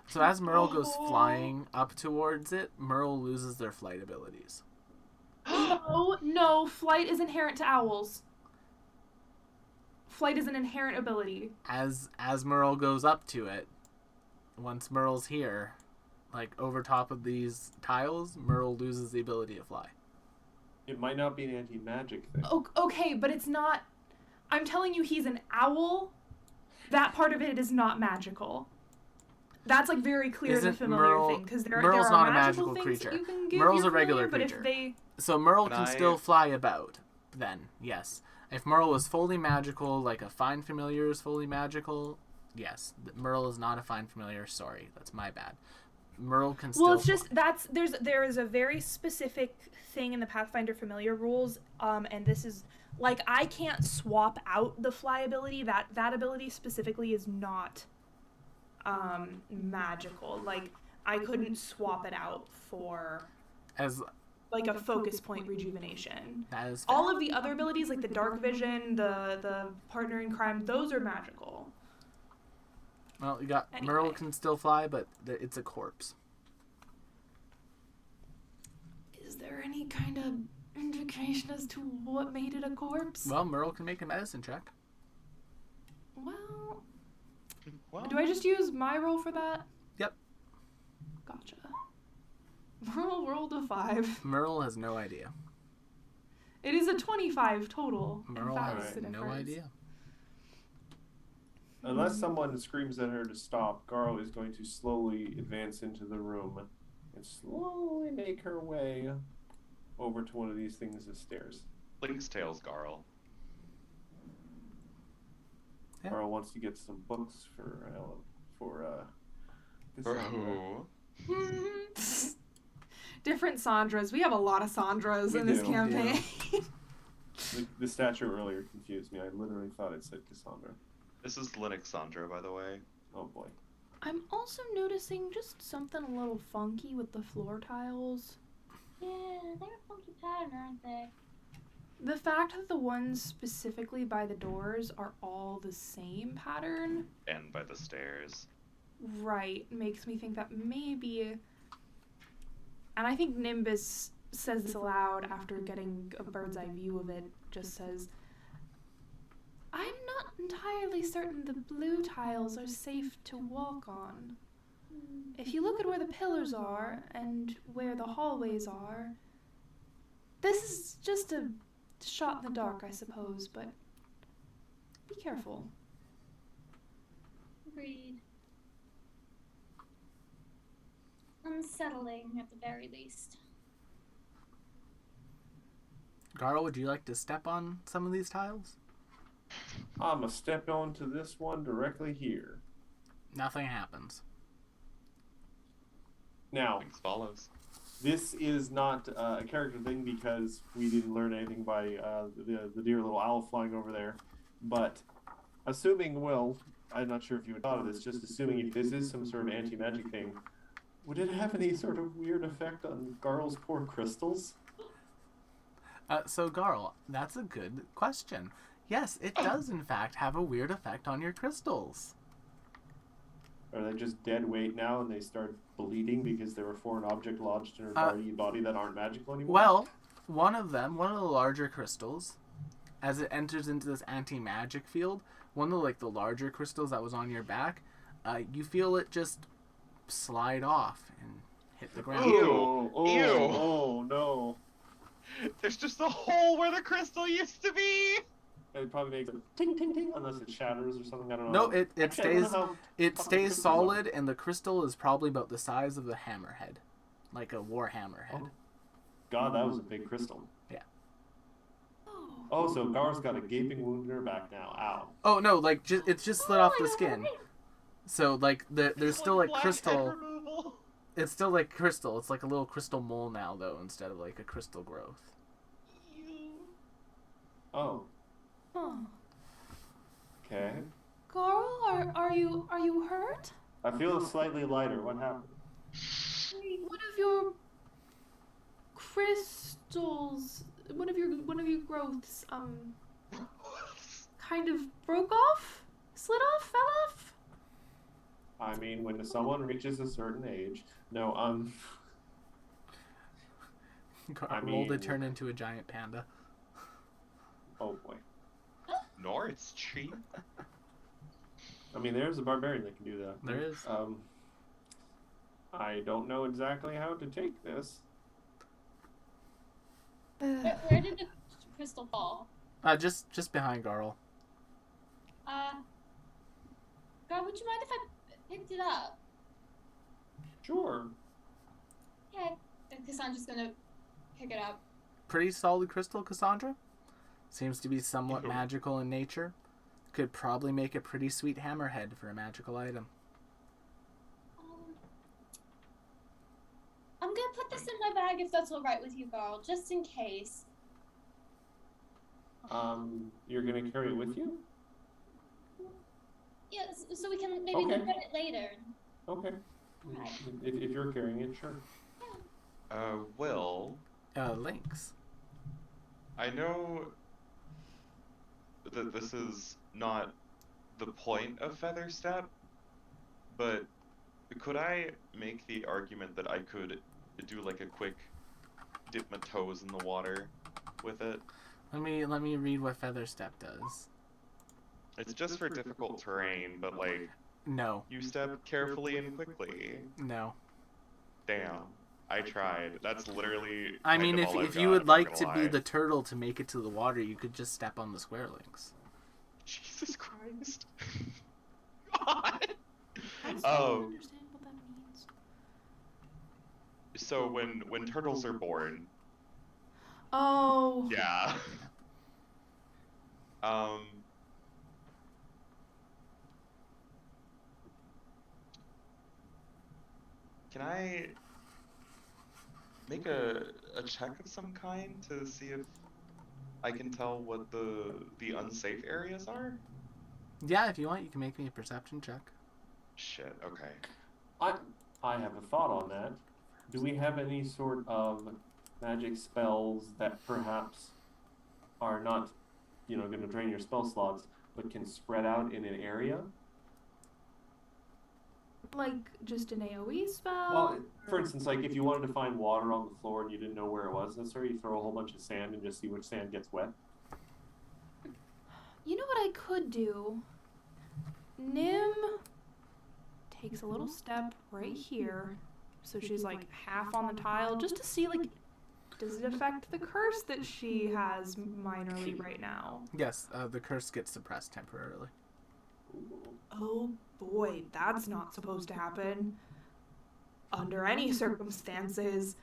So as Merle goes flying up towards it, Merle loses their flight abilities. No, flight is inherent to owls. Flight is an inherent ability. As Merle goes up to it, once Merle's here, over top of these tiles, Merle loses the ability to fly. It might not be an anti-magic thing. Okay, but it's not. I'm telling you, he's an owl. That part of it is not magical. That's very clear in the Isn't familiar Merle- thing because there Merle's are not a magical magical things that creature. you can give Merle's your a regular familiar, creature. But if they So Merle Can can I- still fly about, then, yes. If Merle was fully magical, like a fine familiar is fully magical, yes. Merle is not a fine familiar, sorry. That's my bad. Merle can still. Well, it's just there is a very specific thing in the Pathfinder Familiar rules, and this is like I can't swap out the fly ability. That ability specifically is not magical. Like I couldn't swap it out for as like a focus point rejuvenation. that is fair. All of the other abilities, like the dark vision, the partner in crime, those are magical. Well, you got Anyway. Merle can still fly, but it's a corpse. Is there any kind of indication as to what made it a corpse? Well, Merle can make a medicine check. Well, Well, do I just use my roll for that? Yep. Gotcha. Rolled a 5. Merle has no idea. It is a 25 total. and Merle that's has the no difference. idea. Unless someone screams at her to stop, Garl is going to slowly advance into the room and slowly make her way over to one of these things as stairs. Link's tails, Garl. Yeah. Garl wants to get some books for this For one. who? Different Sandras. We have a lot of Sandras We in this do, campaign. The statue earlier confused me. I literally thought it said Cassandra. This is Linux Sandra, by the way. Oh boy. I'm also noticing just something a little funky with the floor tiles. Yeah, they're a funky pattern, aren't they? The fact that the ones specifically by the doors are all the same pattern, And by the stairs. right, makes me think that maybe. And I think Nimbus says this aloud after getting a bird's eye view of it, just says, I'm not entirely certain the blue tiles are safe to walk on. If you look at where the pillars are and where the hallways are, this is just a shot in the dark, I suppose, but be careful. Agreed. Unsettling, at the very least. Garl, would you like to step on some of these tiles? I'ma step onto this one directly here. Nothing happens. Now, Links follows. this is not a character thing because we didn't learn anything by the dear little owl flying over there. But assuming, well, I'm not sure if you had thought of this, just assuming if this is some sort of anti-magic thing, would it have any sort of weird effect on Garl's poor crystals? So Garl, that's a good question. Yes, it does in fact have a weird effect on your crystals. Are they just dead weight now and they start bleeding because there were foreign object lodged in her body that aren't magical anymore? Well, one of the larger crystals, as it enters into this anti-magic field, one of the larger crystals that was on your back, you feel it just slide off and hit the ground. Ew. Oh, Ew. oh no. There's just a hole where the crystal used to be! It probably makes a ting ting ting unless it shatters or something. I don't No, know. it Actually, I don't stays know how it fucking stays crystals solid, and the crystal is probably about the size of a hammerhead, like a war hammerhead. Oh. God, that was a big crystal. Yeah. Oh, so Gar's got a gaping wound in her back now. Ow. Oh no, it's just slid off the skin. So there's still Black crystal. head removal. It's still like crystal. It's like a little crystal mole now though, instead of like a crystal growth. Oh, Oh. okay. Garl, are you hurt? I feel slightly lighter. What happened? One of your crystals, one of your growths, kind of broke off, slid off, fell off. I mean, when someone reaches a certain age. No, Roll to mean- turn into a giant panda. oh boy. Nor it's cheap. I mean, there's a barbarian that can do that. There is. I don't know exactly how to take this. Where did the crystal fall? Just behind Garl. God, would you mind if I picked it up? Sure. Yeah, Cassandra's gonna pick it up. Pretty solid crystal, Cassandra. Seems to be somewhat Mhm. magical in nature. Could probably make a pretty sweet hammerhead for a magical item. my bag if that's all right with you, girl, just in case. You're gonna carry it with you? Yes, so we can maybe Okay. look at it later. Okay. Right. If you're carrying it, sure. Will, Lynx. I know that this is not the point of Feather Step, but could I make the argument that I could do like a quick dip my toes in the water with it? Let me read what Feather Step does. It's just for difficult terrain, but like No. you step carefully and quickly. No. Damn. I tried. That's literally. I kind mean, of all I've if you got, would I'm not like to gonna be lie. the turtle to make it to the water, you could just step on the square links. Jesus Christ. God. I still don't Oh, understand what that means. so when turtles are born, Oh. yeah. Can I make a check of some kind to see if I can tell what the unsafe areas are? Yeah, if you want, you can make me a perception check. Shit, okay. I have a thought on that. Do we have any sort of magic spells that perhaps are not, going to drain your spell slots, but can spread out in an area? Like just an AoE spell? Well, for instance, like if you wanted to find water on the floor and you didn't know where it was necessarily, you throw a whole bunch of sand and just see which sand gets wet. You know what I could do? Nim takes a little step right here. So she's like half on the tile just to see like does it affect the curse that she has minorly right now? Yes, the curse gets suppressed temporarily. Oh boy, that's not supposed to happen. Under any circumstances.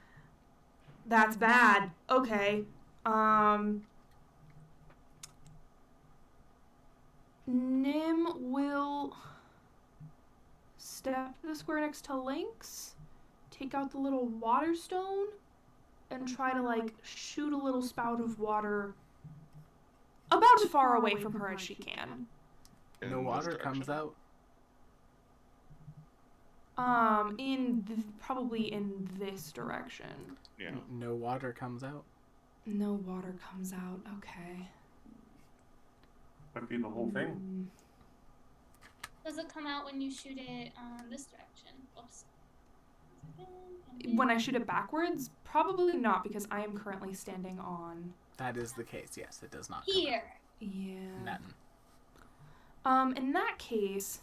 That's bad. Okay. Nim will step to the square next to Lynx, take out the little water stone, and try to like shoot a little spout of water about as far away from her as she can. No In water this comes direction. out. Probably in this direction. Yeah. No water comes out. No water comes out. Okay. Might be the whole thing. Does it come out when you shoot it this direction? Oops. When I shoot it backwards, probably not because I am currently standing on. That is the case. Yes, it does not. Come Here. Yeah. out. Nothing. In that case,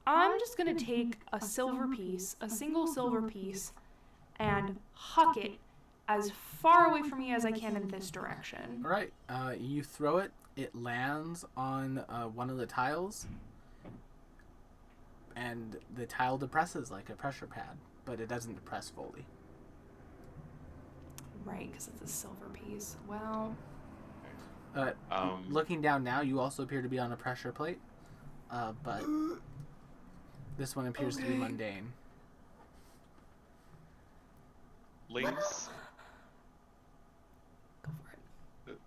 I'm just gonna take a silver piece, a single silver piece, and huck it as far away from me as I can in this direction. All right. You throw it. It lands on one of the tiles, and the tile depresses like a pressure pad, but it doesn't depress fully. Right, because it's a silver piece. Well, Looking down now, you also appear to be on a pressure plate, but this one appears to be Okay. mundane. Lynx go for it.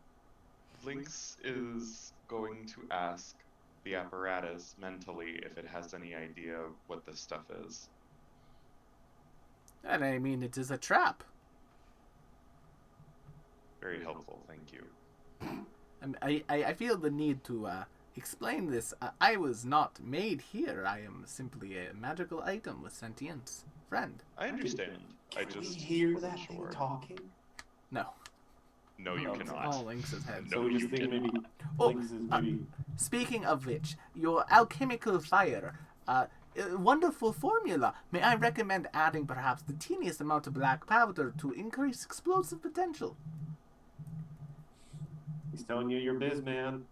Lynx is going to ask the apparatus mentally if it has any idea what this stuff is. And I mean, it is a trap. Very helpful, thank you. I feel the need to explain this. I was not made here. I am simply a magical item with sentience. Friend. I understand. I Can we just hear wasn't that thing sure. talking? No. No, you No. cannot. All Lynx's head. No, So we you just think maybe cannot. Oh, Lynx is maybe. Speaking of which, your alchemical fire, wonderful formula. May I recommend adding perhaps the teeniest amount of black powder to increase explosive potential? He's telling you your biz, man.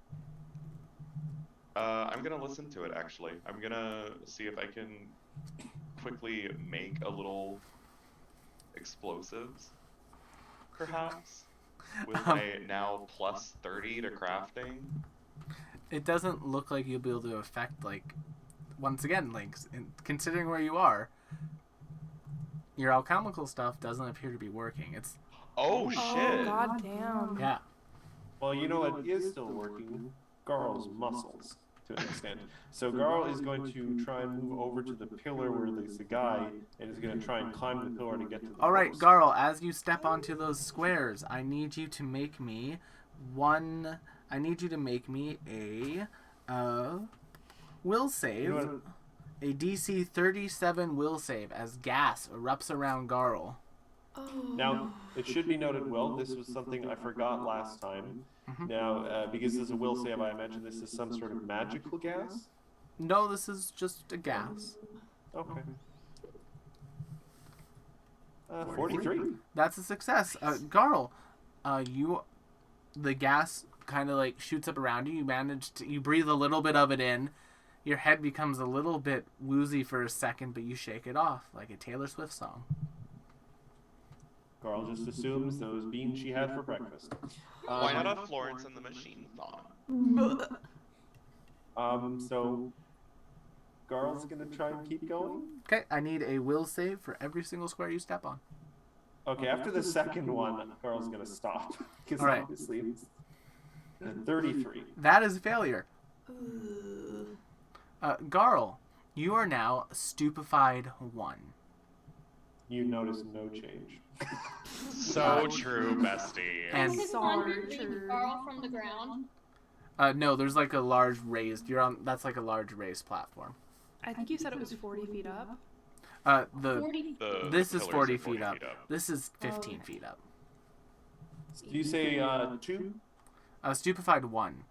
I'm gonna listen to it actually. I'm gonna see if I can quickly make a little explosives, perhaps, with my now plus 30 to crafting. It doesn't look like you'll be able to affect, like, once again, Lynx, considering where you are, your alchemical stuff doesn't appear to be working. It's Oh Oh, shit! god damn. yeah. Well, you know what is still working? Garl's muscles, to an extent. So Garl is going to try and move over to the pillar where there's the guy, and is going to try and climb the pillar to get to the All right, post. Garl, as you step onto those squares, I need you to make me a will save. You know what? A DC 37 will save as gas erupts around Garl. Oh. Now, it should be noted, Will, this was something I forgot last time. Mhm. Now, because this is a will save, I imagine this is some sort of magical gas? No, this is just a gas. Okay. 43. That's a success. Garl, the gas kind of like shoots up around you. You breathe a little bit of it in. Your head becomes a little bit woozy for a second, but you shake it off like a Taylor Swift song. Garl just assumes those beans she had for breakfast. Why not a Florence and the Machine song? So Garl's gonna try and keep going. Okay, I need a will save for every single square you step on. Okay, after the second one, Garl's gonna stop because All right. obviously it's 33. That is a failure. Ugh. Garl, you are now stupefied 1. You notice no change. So true, bestie. And- Does his Sorry. one really borrow from the ground? No, there's like a large raised. That's like a large raised platform. I think you said it was 40 feet up. The 40. This is pillars 40 are feet up. This is 15 Oh. feet up. Do you say 2? Stupefied 1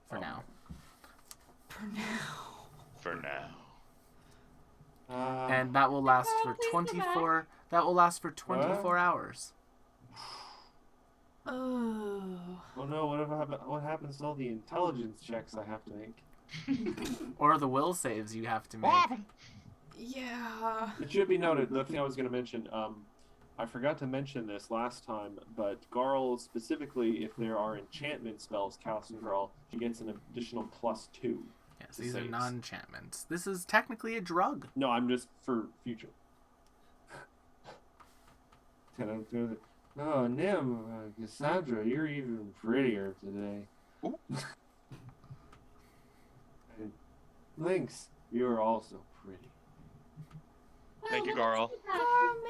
for Oh. now. For now. For now. And that will last Oh, for please come 24. That will last for 24 hours. Oh. Oh no! What happens to all the intelligence checks I have to make? Or the will saves you have to make. Yeah. It should be noted. The thing I was going to mention, I forgot to mention this last time, but Garl specifically, if there are enchantment spells cast on Garl, she gets an additional +2. Yes, to these are saves. non-enchantments. This is technically a drug. No, I'm just for future. Oh, Nim, Cassandra, you're even prettier today. Ooh. And Lynx, you're also pretty. Thank you, Garl.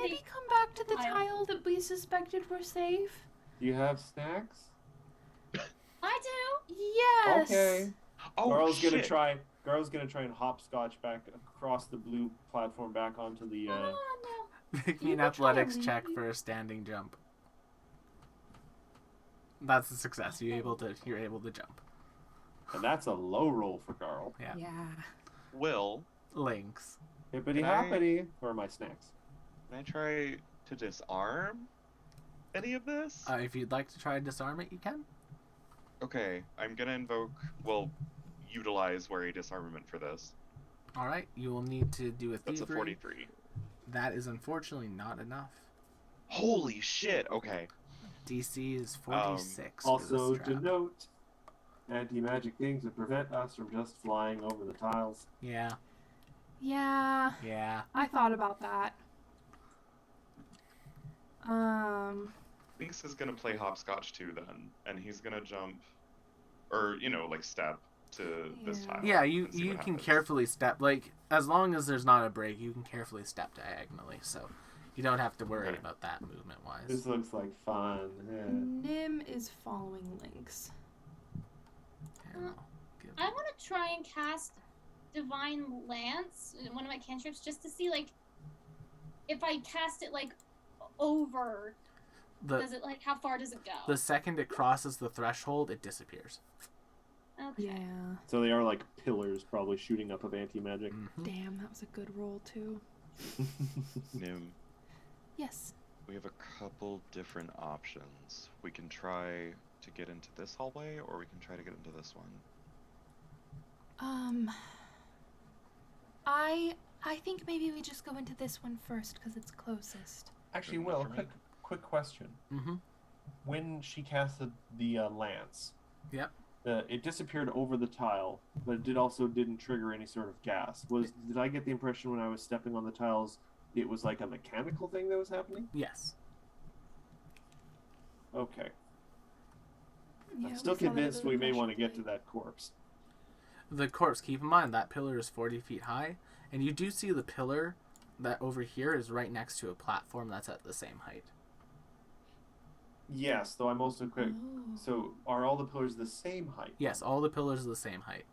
Maybe come back to the tile that we suspected were safe. Do you have snacks? I do. Yes. Okay. Oh Garl's shit! Garl's gonna try and hopscotch back across the blue platform back onto the. Oh no. Make me You an can try to athletics check leave. for a standing jump. That's a success. You're able to jump. And that's a low roll for Garl. Yeah. Will, Lynx. Hippity Can I- hoppity. Where are my snacks? can I try to disarm any of this? If you'd like to try and disarm it, you can. Okay, I'm gonna utilize wary disarmament for this. All right. You will need to do a That's a thievery. 43. That is unfortunately not enough. Holy shit! Okay. DC is 46. for Also, this to trap. note, anti-magic things that prevent us from just flying over the tiles. Yeah. Yeah. Yeah. I thought about that. Lynx is gonna play hopscotch too then, and he's gonna jump, or like step to this Yeah. tile. Yeah, and you see you what can happens. carefully step, like, as long as there's not a break, you can carefully step diagonally, so you don't have to worry Okay. about that movement wise. This looks like fun. Yeah. Nim is following Lynx. I want to try and cast Divine Lance, one of my cantrips, just to see like if I cast it like over, does it like how far does it go? The second it crosses the threshold, it disappears. Okay. Yeah. So they are like pillars, probably shooting up of anti-magic. Mhm. Damn, that was a good roll too. Nim, Yes. we have a couple different options. We can try to get into this hallway, or we can try to get into this one. I think maybe we just go into this one first because it's closest. Actually, Good enough Will, for me. quick question. Mhm. When she casted the lance, Yep. it disappeared over the tile, but it didn't trigger any sort of gas. Did I get the impression when I was stepping on the tiles it was like a mechanical thing that was happening? Yes. Okay. Yeah, I'm still we saw that convinced other we may want to pressure get to thing. that corpse. The corpse, keep in mind that pillar is 40 feet high, and you do see the pillar that over here is right next to a platform that's at the same height. Yes, though I'm also quick. Oh. So are all the pillars the same height? Yes, all the pillars are the same height.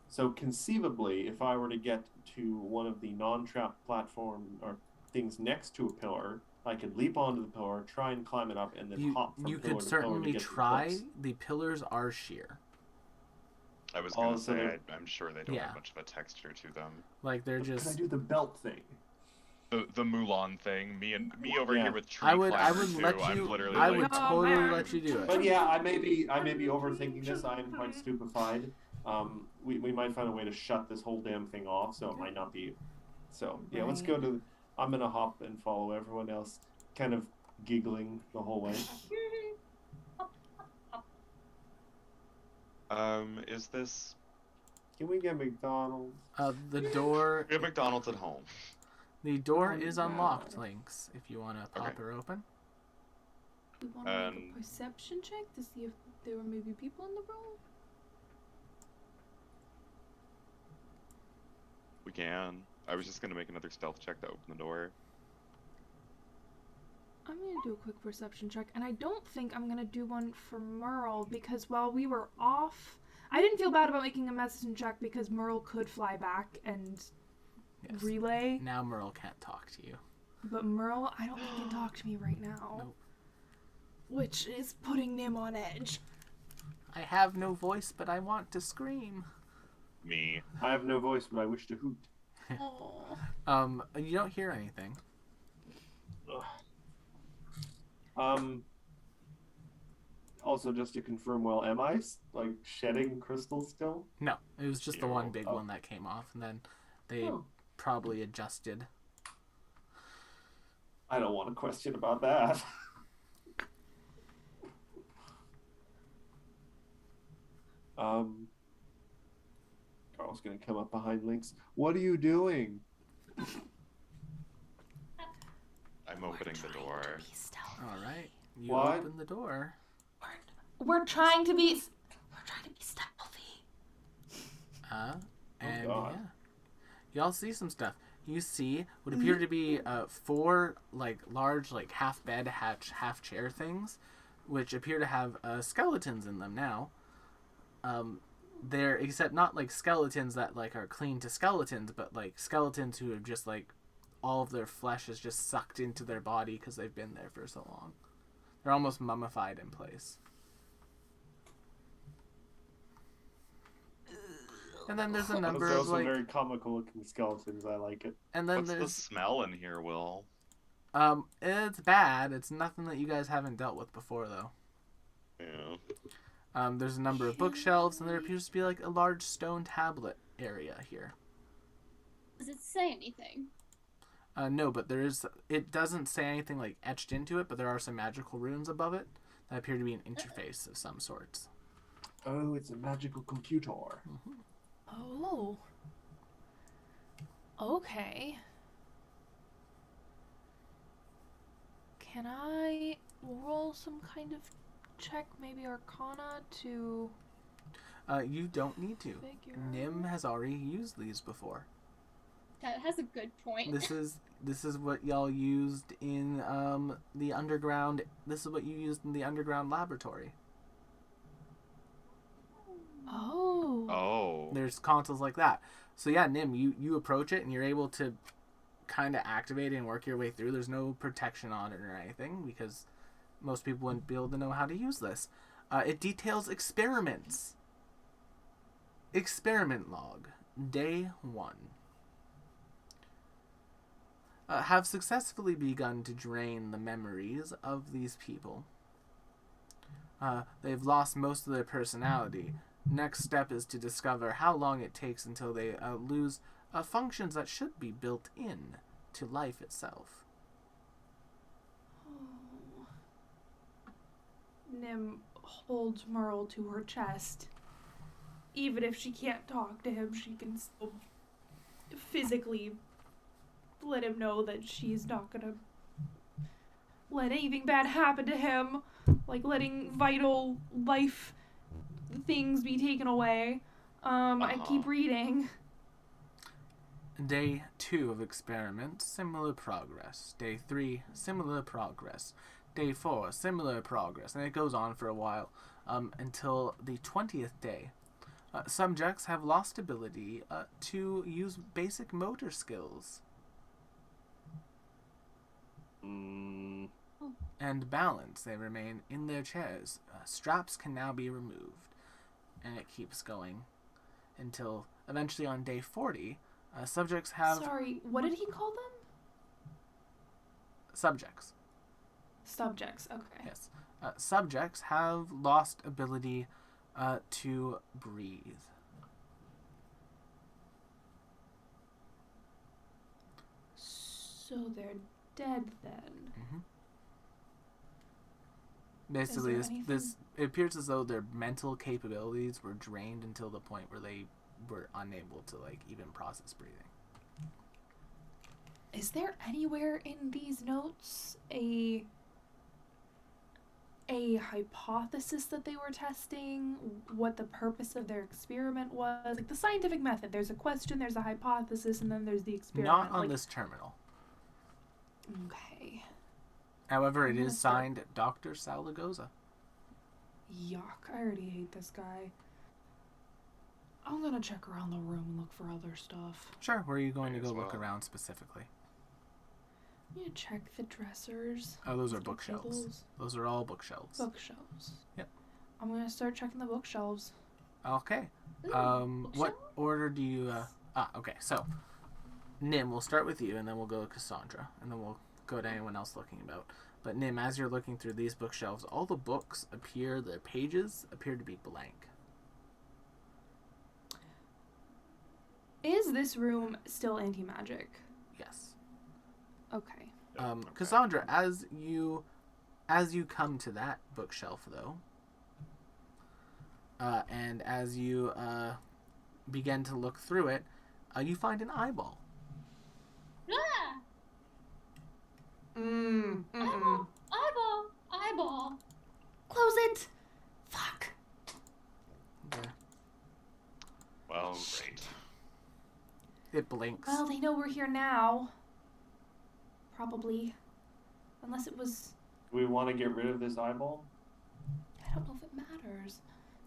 So conceivably, if I were to get to one of the non-trap platform or things next to a pillar, I could leap onto the pillar, try and climb it up, and then hop from You pillar could to pillar to certainly get to the try. corpse. The pillars are sheer. I was gonna so say, they're- I'm sure they don't Yeah. have much of a texture to them. Like they're Can I just. do the belt thing? The Mulan thing, me over Yeah. here with tree I would climber let too. I'm you. literally I like, would Oh, totally man. let you do it. But yeah, I may be overthinking this. I am quite stupefied. We might find a way to shut this whole damn thing off, so it might not be. So yeah, let's go to. I'm gonna hop and follow everyone else, kind of giggling the whole way. Is this Can we get McDonald's? The door. we have McDonald's at home? The door Oh, is no. unlocked, Lynx. If you want to pop Okay. her open. We want to make a perception check to see if there were maybe people in the room. We can. I was just gonna make another stealth check to open the door. I'm gonna do a quick perception check, and I don't think I'm gonna do one for Merle because while we were off, I didn't feel bad about making a medicine check because Merle could fly back and Yes. relay. Now Merle can't talk to you. But Merle, I don't think can talk to me right now. Nope. Which is putting Nim on edge. I have no voice, but I want to scream. Me. I have no voice, but I wish to hoot. Oh. You don't hear anything. Also, just to confirm, well, am I like shedding crystals still? No, it was just the one Ew. big Oh. one that came off, and then they Oh. probably adjusted. I don't want to question about that. Carl's gonna come up behind Lynx. What are you doing? I'm opening the door. All right, you What? open the door. We're trying to be stealthy. And God. yeah, y'all see some stuff. You see what appear to be four like large like half bed, half chair things, which appear to have skeletons in them now. They're except not like skeletons that like are clean to skeletons, but like skeletons who have just like all of their flesh is just sucked into their body because they've been there for so long. They're almost mummified in place. And then there's a number Those are of also like, very comical looking skeletons. I like it. and then What's the there's smell in here, Will? it's bad. It's nothing that you guys haven't dealt with before though. Yeah. There's a number of bookshelves, and there appears to be like a large stone tablet area here. Does it say anything? No, but there is. It doesn't say anything like etched into it, but there are some magical runes above it that appear to be an interface of some sorts. Oh, it's a magical computer. Oh. Okay. Can I roll some kind of check, maybe Arcana, to You don't need to. figure Nim out? has already used these before. That has a good point. This is what y'all used in the underground. This is what you used in the underground laboratory. Oh. Oh. There's consoles like that. So yeah, Nim, you approach it and you're able to kind of activate it and work your way through. There's no protection on it or anything because most people wouldn't be able to know how to use this. It details experiments. Experiment log, day 1. Have successfully begun to drain the memories of these people. They've lost most of their personality. Next step is to discover how long it takes until they lose functions that should be built in to life itself. Nim holds Merle to her chest. Even if she can't talk to him, she can still physically let him know that she's not gonna let anything bad happen to him, like letting vital life things be taken away. I keep reading. Day 2 of experiment, similar progress. Day 3, similar progress. Day 4, similar progress. And it goes on for a while until the 20th day. Subjects have lost ability to use basic motor skills. And balance. They remain in their chairs. Straps can now be removed. And it keeps going until eventually on day 40, subjects have... Sorry, what did he call them? Subjects. Subjects, okay. Yes. Subjects have lost ability to breathe. So they're dead then. Mm-hmm. Basically, this it appears as though their mental capabilities were drained until the point where they were unable to even process breathing. Is there anywhere in these notes a hypothesis that they were testing, what the purpose of their experiment was? Like the scientific method, there's a question, there's a hypothesis, and then there's the experiment. Not on this terminal. Okay. However, it is signed Dr. Salagoza. Yuck, I already hate this guy. I'm gonna check around the room and look for other stuff. Sure, where are you going to go look around specifically? I'm gonna check the dressers. Oh, those are bookshelves. Those are all bookshelves. Bookshelves. Yep. I'm gonna start checking the bookshelves. Okay. Ooh, what order do you... okay, so... Nim, we'll start with you, and then we'll go to Cassandra, and then we'll go to anyone else looking about. But Nim, as you're looking through these bookshelves, all the books the pages appear to be blank. Is this room still anti-magic? Yes. Okay. Cassandra, as you come to that bookshelf, though, and as you begin to look through it, you find an eyeball. Ah! Eyeball. Close it. Fuck. Okay. Well, great. It blinks. Well, they know we're here now. Probably. Unless it was... Do we want to get rid of this eyeball? I don't know if it matters.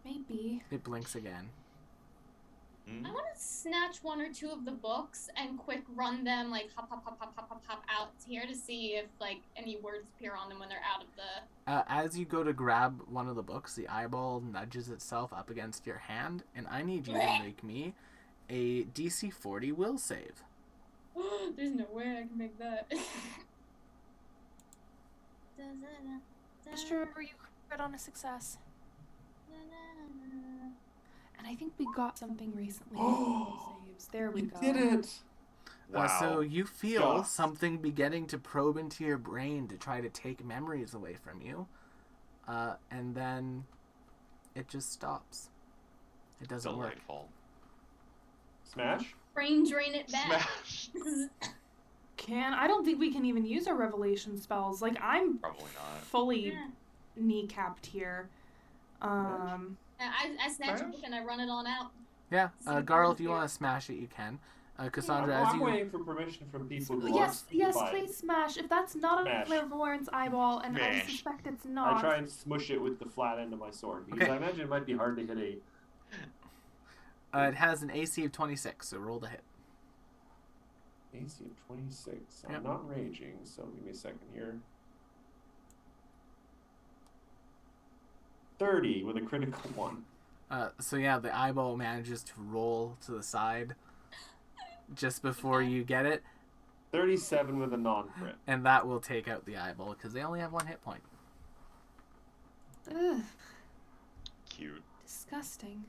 Maybe. It blinks again. I want to snatch one or two of the books and quick run them, like hop out here to see if any words appear on them when they're out of the... As you go to grab one of the books, the eyeball nudges itself up against your hand, and I need you to make me a DC 40 will save. There's no way I can make that. Just remember you crit on a success. And I think we got something recently. Saves. There we go. You did it! Wow. So you feel something beginning to probe into your brain to try to take memories away from you. And then it just stops. It doesn't Delightful. work. Smash? Brain drain it back. Smash. I don't think we can even use our revelation spells. I'm Probably not. fully kneecapped here. I snatch a book and I run it on out. Yeah, Garl, if you want to smash it, you can. Cassandra, as I'm you... waiting for permission from people who Yes, are please smash. If that's not a clairvoyance eyeball, and I Smash. suspect it's not. I try and smush it with the flat end of my sword, because Okay. I imagine it might be hard to hit a... it has an AC of 26, so roll the hit. AC of 26. Yep. I'm not raging, so give me a second here. 30 with a critical one. So yeah, the eyeball manages to roll to the side just before you get it, 37 with a non-crit. and that will take out the eyeball because they only have 1 hit point. Ugh, Cute. disgusting.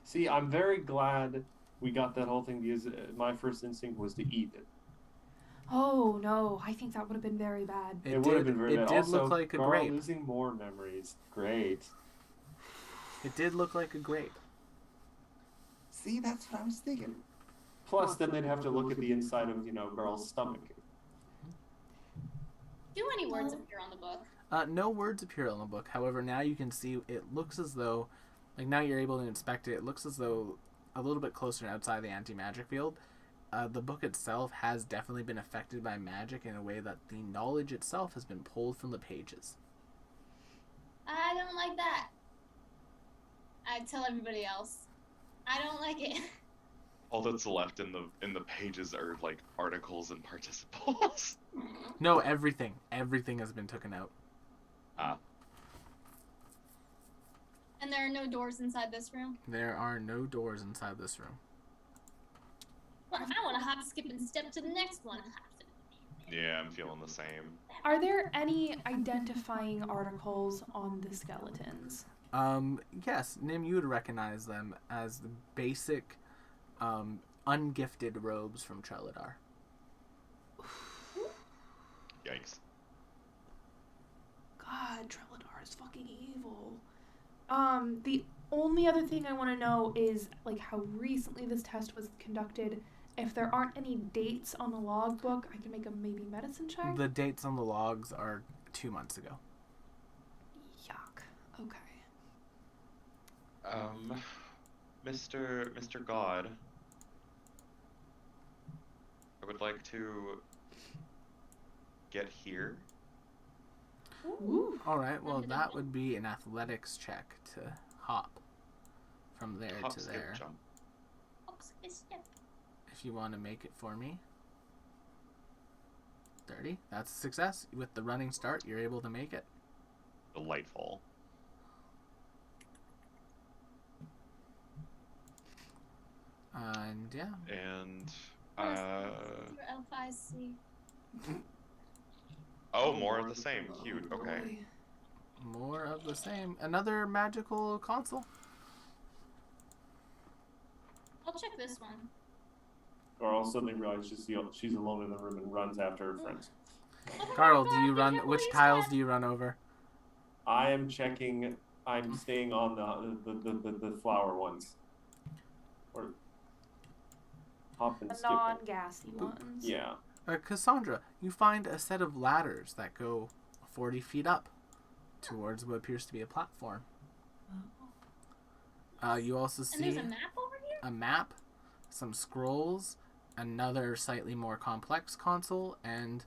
See, I'm very glad we got that whole thing because my first instinct was to eat it. Oh no, I think that would have been very bad. It would have been very It bad. did Also, look like a Carl grape. losing more memories. Great. It did look like a grape. See, that's what I was thinking. Plus, then they'd have to look at the inside of, Garl's stomach. Do any words appear on the book? No words appear on the book. However, now you can see it looks as though, like now you're able to inspect it. It looks as though a little bit closer outside the anti-magic field. The book itself has definitely been affected by magic in a way that the knowledge itself has been pulled from the pages. I don't like that. I tell everybody else. I don't like it. All that's left in the pages are like articles and participles. No, everything has been taken out. And there are no doors inside this room? There are no doors inside this room. Well, I want to hop, skip, and step to the next one. Yeah, I'm feeling the same. Are there any identifying articles on the skeletons? Yes, Nim, you would recognize them as the basic, ungifted robes from Treladar. Yikes. God, Treladar is fucking evil. The only other thing I want to know is, like, how recently this test was conducted. If there aren't any dates on the logbook, I can make a maybe medicine check. The dates on the logs are 2 months ago. Yuck. Okay. Mr. God, I would like to get here. Ooh. All right. Well, that would be an athletics check to hop from there Hop, to skip, there. jump. Hop, skip, step. If you want to make it for me. 30. That's a success. With the running start, you're able to make it. Delightful. And yeah. And Your LFIC. oh, more of the same. Cute. Okay. More of the same. Another magical console. I'll check this one. Garl suddenly realizes she's alone in the room and runs after her friends. Carl, do you run? Which tiles do you run over? I am checking. I'm staying on the flower ones. Or hop and The skip. non-gassy ones. Yeah. Cassandra, you find a set of ladders that go 40 feet up towards what appears to be a platform. You also And there's see a map over here? a map, some scrolls, another slightly more complex console, and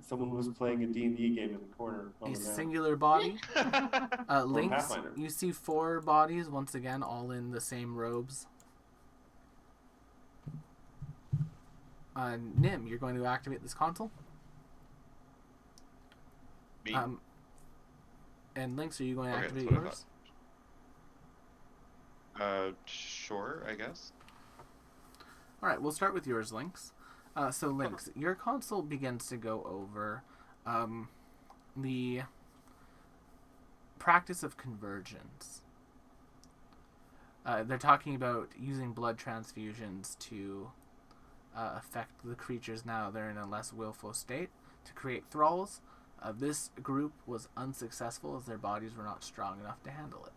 Someone was playing a D&D game in the corner. On a the map. singular body. Links, Pathfinder. you see 4 bodies, once again, all in the same robes. Nim, you're going to activate this console? Me. And Lynx, are you going to Okay, activate that's what I yours? Sure, I guess. Alright, we'll start with yours, Lynx. So Lynx, your console begins to go over the practice of conversions. They're talking about using blood transfusions to affect the creatures now they're in a less willful state to create thralls. This group was unsuccessful as their bodies were not strong enough to handle it.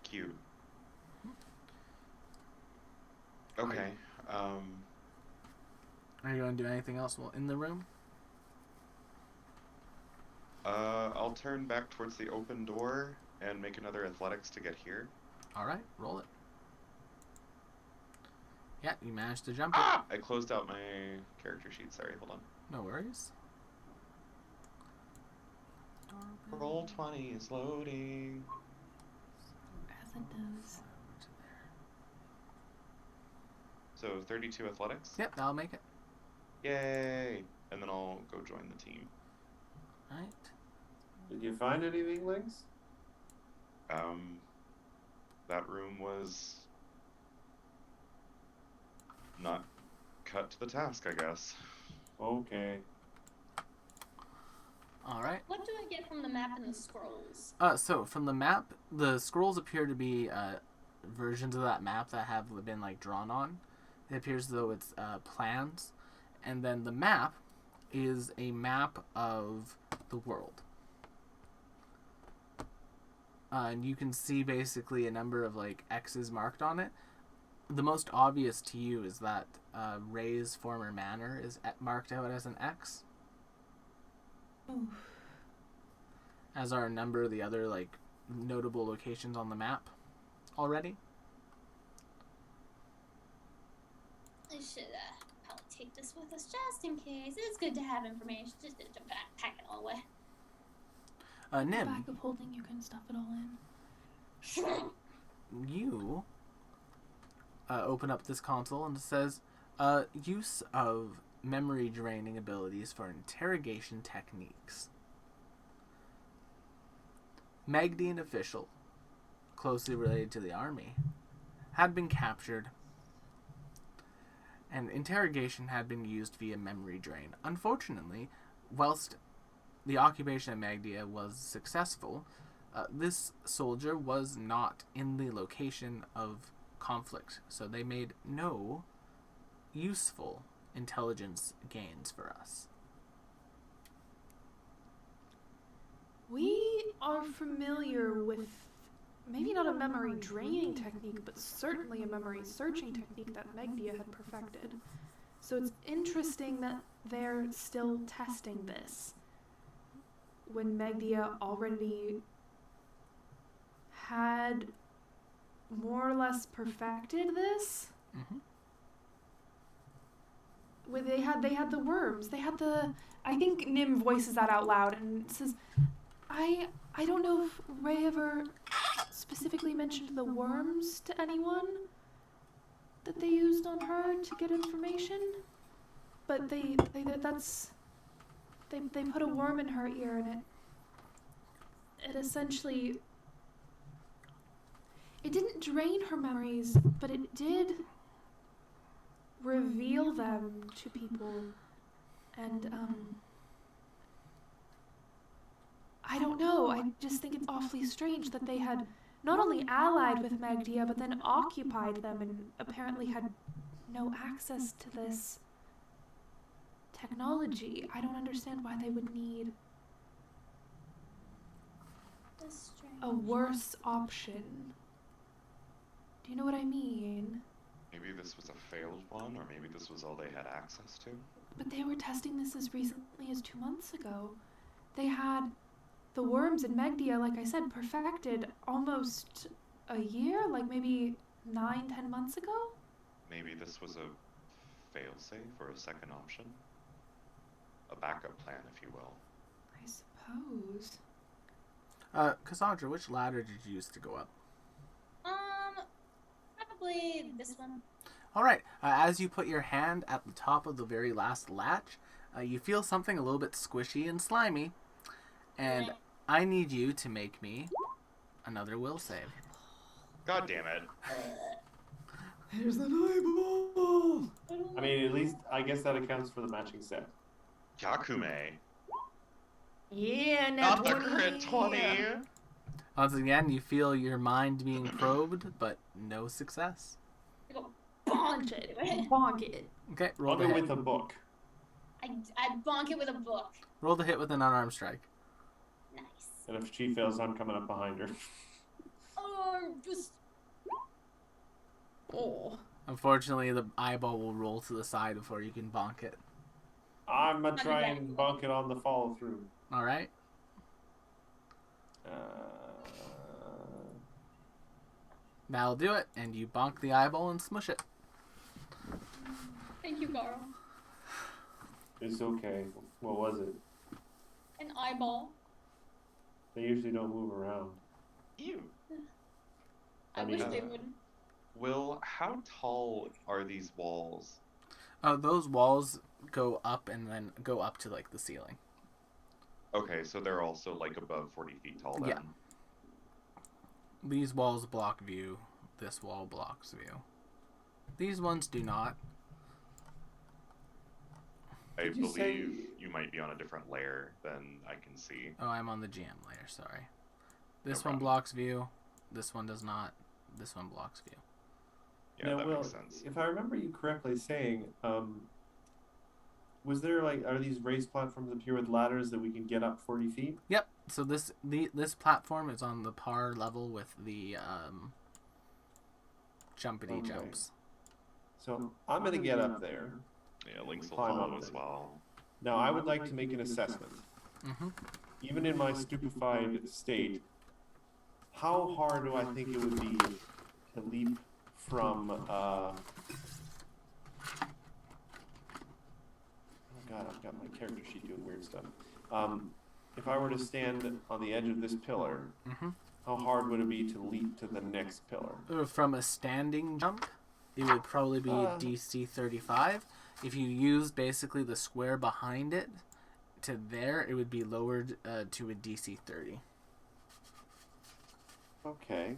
Cute. Okay. Are you going to do anything else while in the room? I'll turn back towards the open door and make another athletics to get here. Alright, roll it. Yeah, you managed to jump it. Ah! I closed out my character sheet. Sorry, hold on. No worries. Roll 20 is loading. As it does. So 32 athletics. Yep, that'll make it. Yay! And then I'll go join the team. Alright. Did you find anything, Lynx? That room was not cut to the task, I guess. Okay. Alright. What do I get from the map and the scrolls? So from the map, the scrolls appear to be versions of that map that have been like drawn on. It appears as though it's plans, and then the map is a map of the world. and you can see basically a number of like X's marked on it. The most obvious to you is that Ray's former manor is marked out as an X. Oof. As are a number of the other like notable locations on the map already. I should probably take this with us just in case. It's good to have information. Just don't pack it all away. Nim, Bag of holding, you can stuff it all in. you open up this console and it says use of memory draining abilities for interrogation techniques. Magdian official, closely related to the army, had been captured, and interrogation had been used via memory drain. Unfortunately, whilst the occupation of Magdia was successful, this soldier was not in the location of conflict, so they made no useful intelligence gains for us. We are familiar with maybe not a memory draining technique, but certainly a memory searching technique that Magdia had perfected. So it's interesting that they're still testing this when Magdia already had more or less perfected this. Mm-hmm. Where they had the worms. They had the. I think Nim voices that out loud and says, I don't know if Ray ever specifically mentioned the worms to anyone that they used on her to get information, but they put a worm in her ear and it essentially, it didn't drain her memories, but it did reveal them to people. And I don't know, I just think it's awfully strange that they had not only allied with Magdia, but then occupied them and apparently had no access to this technology. I don't understand why they would need a worse option. Do you know what I mean? Maybe this was a failed one, or maybe this was all they had access to. But they were testing this as recently as 2 months ago. They had the worms in Magdia, like I said, perfected almost a year, like maybe 9-10 months ago? Maybe this was a failsafe or a second option? A backup plan, if you will. I suppose. Cassandra, which ladder did you use to go up? Probably this one. Alright, as you put your hand at the top of the very last latch, you feel something a little bit squishy and slimy, and I need you to make me another will save. God damn it. Here's an eyeball! I mean, at least I guess that accounts for the matching set. Yakume. Yeah, Not the crit 20! Once again, you feel your mind being probed, but no success. Bonk it. Bonk it. Okay, roll I'll the go hit. with a book. I bonk it with a book. Roll the hit with an unarmed strike. Nice. And if she fails, I'm coming up behind her. Just. Oh. Unfortunately, the eyeball will roll to the side before you can bonk it. I'm gonna try and bunk it on the follow through. Alright? That'll do it, and you bonk the eyeball and smush it. Thank you, Carl. It's okay. What was it? An eyeball. They usually don't move around. Ew. I wish they would. Will, how tall are these walls? Those walls go up and then go up to, like, the ceiling. Okay, so they're also, like, above 40 feet tall then? Yeah. These walls block view. This wall blocks view. These ones do not. I Did you believe say- you might be on a different layer than I can see. Oh, I'm on the GM layer, sorry. This No one problem. blocks view. This one does not. This one blocks view. Yeah, now, that Will, makes sense. if I remember you correctly saying, Was there are these raised platforms up here with ladders that we can get up 40 feet? Yep. So this platform is on the par level with the jumpity jumps. So I'm gonna get up there. Yeah, Lynx will Climb follow up as it. well. Now I would like to make an assessment. Mm-hmm. Even in my stupefied state, how hard do I think it would be to leap from oh god, I've got my character sheet doing weird stuff. If I were to stand on the edge of this pillar, Mm-hmm. how hard would it be to leap to the next pillar? From a standing jump, it would probably be DC 35. If you used basically the square behind it to there, it would be lowered to a DC 30. Okay.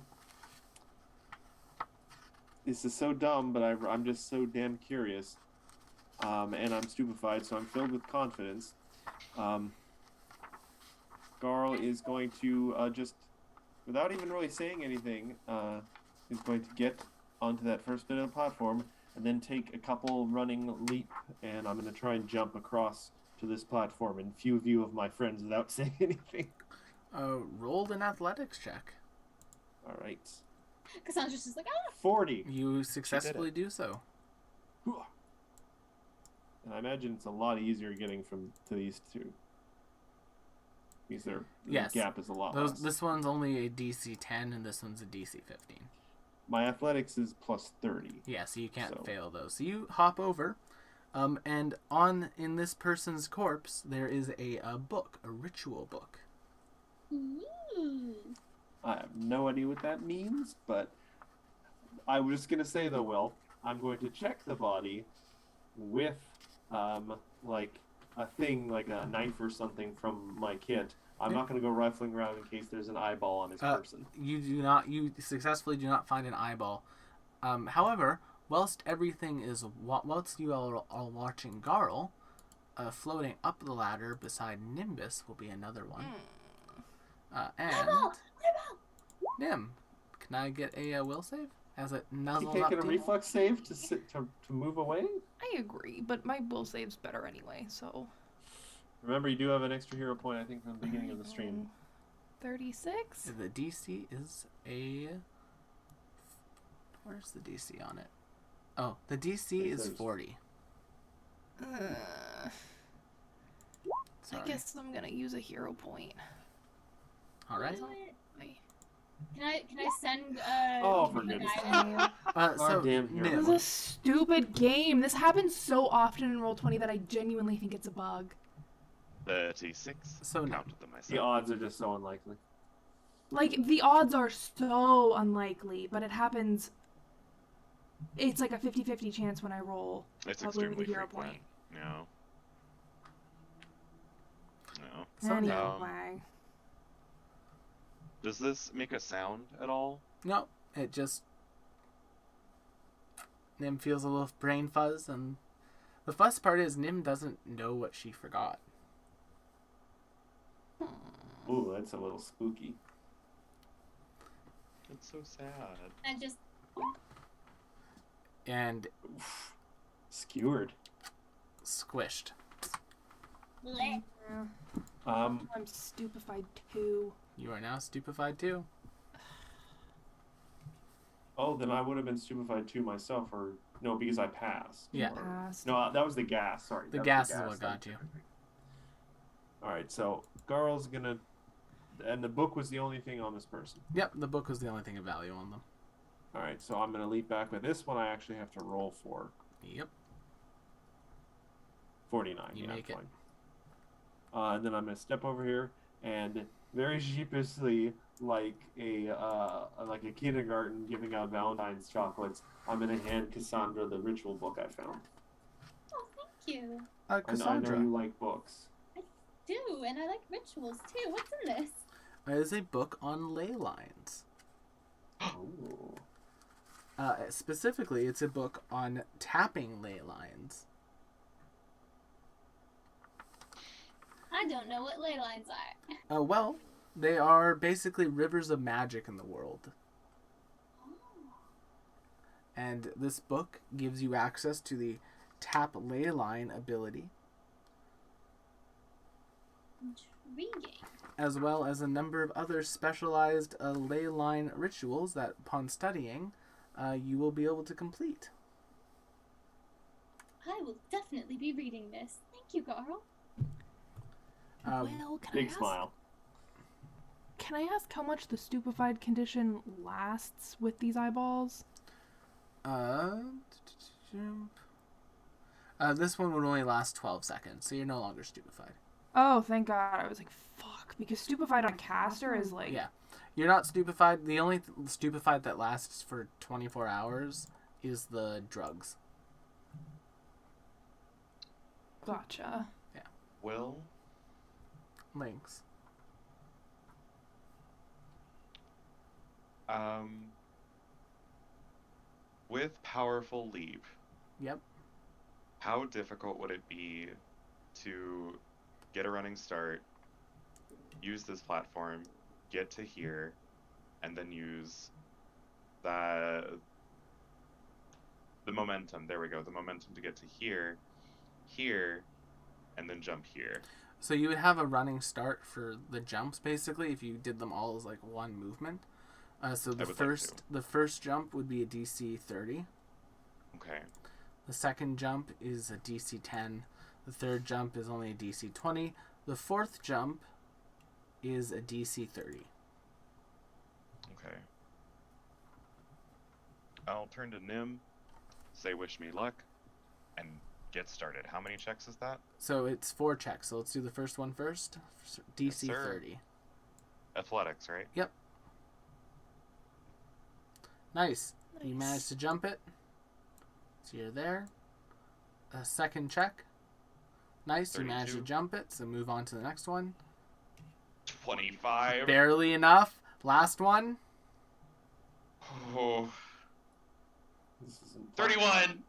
This is so dumb, but I'm just so damn curious. And I'm stupefied, so I'm filled with confidence. Garl is going to just, without even really saying anything, is going to get onto that first bit of the platform and then take a couple running leap, and I'm going to try and jump across to this platform in few view of my friends without saying anything. Rolled an athletics check. All right. Cassandra's just like, ah! 40. You successfully do so. And I imagine it's a lot easier getting to these two. Because the Yes. gap is a lot less. This one's only a DC 10 and this one's a DC 15. My athletics is plus 30. Yeah, so you can't So- fail those. So you hop over, and in this person's corpse there is a book, a ritual book. Ooh. I have no idea what that means, but I was just going to say, though, Will, I'm going to check the body with, like, a thing, like a knife or something from my kit. I'm not going to go rifling around in case there's an eyeball on this person. You successfully do not find an eyeball. However, whilst you all are watching Garl, floating up the ladder beside Nimbus will be another one. And Eyeball! Nim, can I get a will save as it You nuzzles can't up get a to you? reflex save to move away? I agree, but my will save's better anyway, so. Remember, you do have an extra hero point, I think, from the beginning of the stream. 36? The DC is a... Where's the DC on it? Oh, the DC is 40. I Sorry. guess I'm gonna use a hero point. All right. Can I send Oh, for goodness So, damn hero This Nim, is a stupid game. This happens so often in Roll20 that I genuinely think it's a bug. 36. So no. Counted them myself. The odds are just so unlikely. Like, the odds are so unlikely, but it happens. It's like a 50-50 chance when I roll. It's Probably with a extremely hero frequent. point. No. No. So Anyway. Does this make a sound at all? no, it just... Nim feels a little brain fuzz, and the fuzz part is Nim doesn't know what she forgot. Ooh, that's a little spooky. It's so sad. and just And Skewered. squished. bleh. Um, I'm stupefied too. You are now stupefied too. oh, then I would have been stupefied too myself, or no, because I passed. Yeah. Or- Passed. No, that was the gas. Sorry. The that was gas is what got you. All right, so Garl's gonna, and the book was the only thing on this person. Yep, the book was the only thing of value on them. All right, so I'm gonna leap back with this one. I actually have to roll for Yep. 49. You yeah, make it. fine. And then I'm gonna step over here and very sheepishly, like a kindergarten giving out Valentine's chocolates, I'm gonna hand Cassandra the ritual book I found. Oh, thank you. And I Cassandra, know you like books. Do, and I like rituals too. What's in this? it is a book on ley lines. Ooh. Specifically, it's a book on tapping ley lines. I don't know what ley lines are. Well, they are basically rivers of magic in the world. And this book gives you access to the tap ley line ability, Intriguing. as well as a number of other specialized ley line rituals that, upon studying, you will be able to complete. I will definitely be reading this. Thank you, Carl. Well, Big smile. Can I ask how much the stupefied condition lasts with these eyeballs? This one would only last 12 seconds, so you're no longer stupefied. Oh, thank God. I was like, fuck. Because stupefied on caster is like... Yeah. You're not stupefied. The only stupefied that lasts for 24 hours is the drugs. Gotcha. Yeah. Will, Links. with Powerful Leap, Yep. how difficult would it be to get a running start, use this platform, get to here, and then use the momentum, there we go, the momentum to get to here, and then jump here. So you would have a running start for the jumps, basically, if you did them all as like one movement. So the first jump would be a DC 30. Okay. The second jump is a DC 10. The third jump is only a DC 20. The fourth jump is a DC 30. Okay. I'll turn to Nim, say wish me luck, and get started. How many checks is that? So it's 4 checks. So let's do the first one first. DC Yes, sir. 30. Athletics, right? Yep. Nice. You managed to jump it. So you're there. A second check. Nice. 32. You managed to jump it. So move on to the next one. 25. Barely enough. Last one. Oh, This is 31.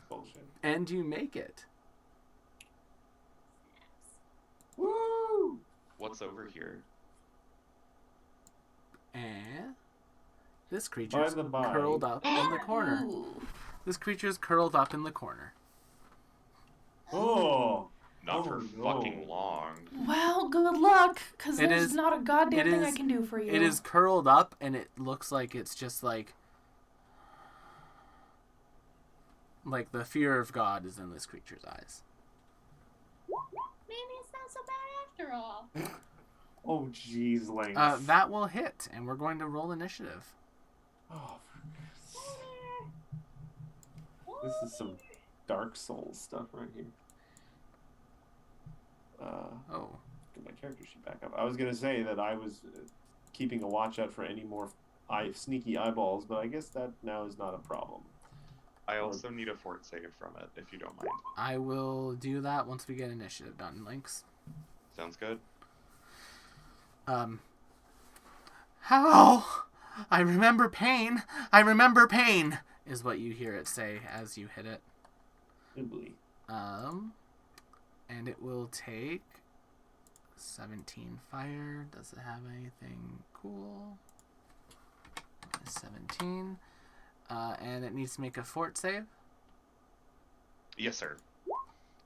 bullshit. And you make it. Woo! What's over here? And this creature's By the by. curled up in the corner. Ooh. This creature's curled up in the corner. Oh! Not Oh, for no. fucking long. Well, good luck, because It there's is- not a goddamn it thing I is- can do for you. It is curled up, and it looks like it's just like the fear of God is in this creature's eyes. Maybe it's not so bad after all. Oh, jeez, Link. That will hit, and we're going to roll initiative. Oh, this is some Dark Souls stuff right here. Oh. Get my character sheet back up. I was gonna say that I was keeping a watch out for any more sneaky eyeballs, but I guess that now is not a problem. I also need a fort save from it, if you don't mind. I will do that once we get initiative done, Lynx. Sounds good? How? I remember pain. I remember pain, is what you hear it say as you hit it. Nibbly. And it will take 17 fire. Does it have anything cool? 17. And it needs to make a fort save. Yes, sir.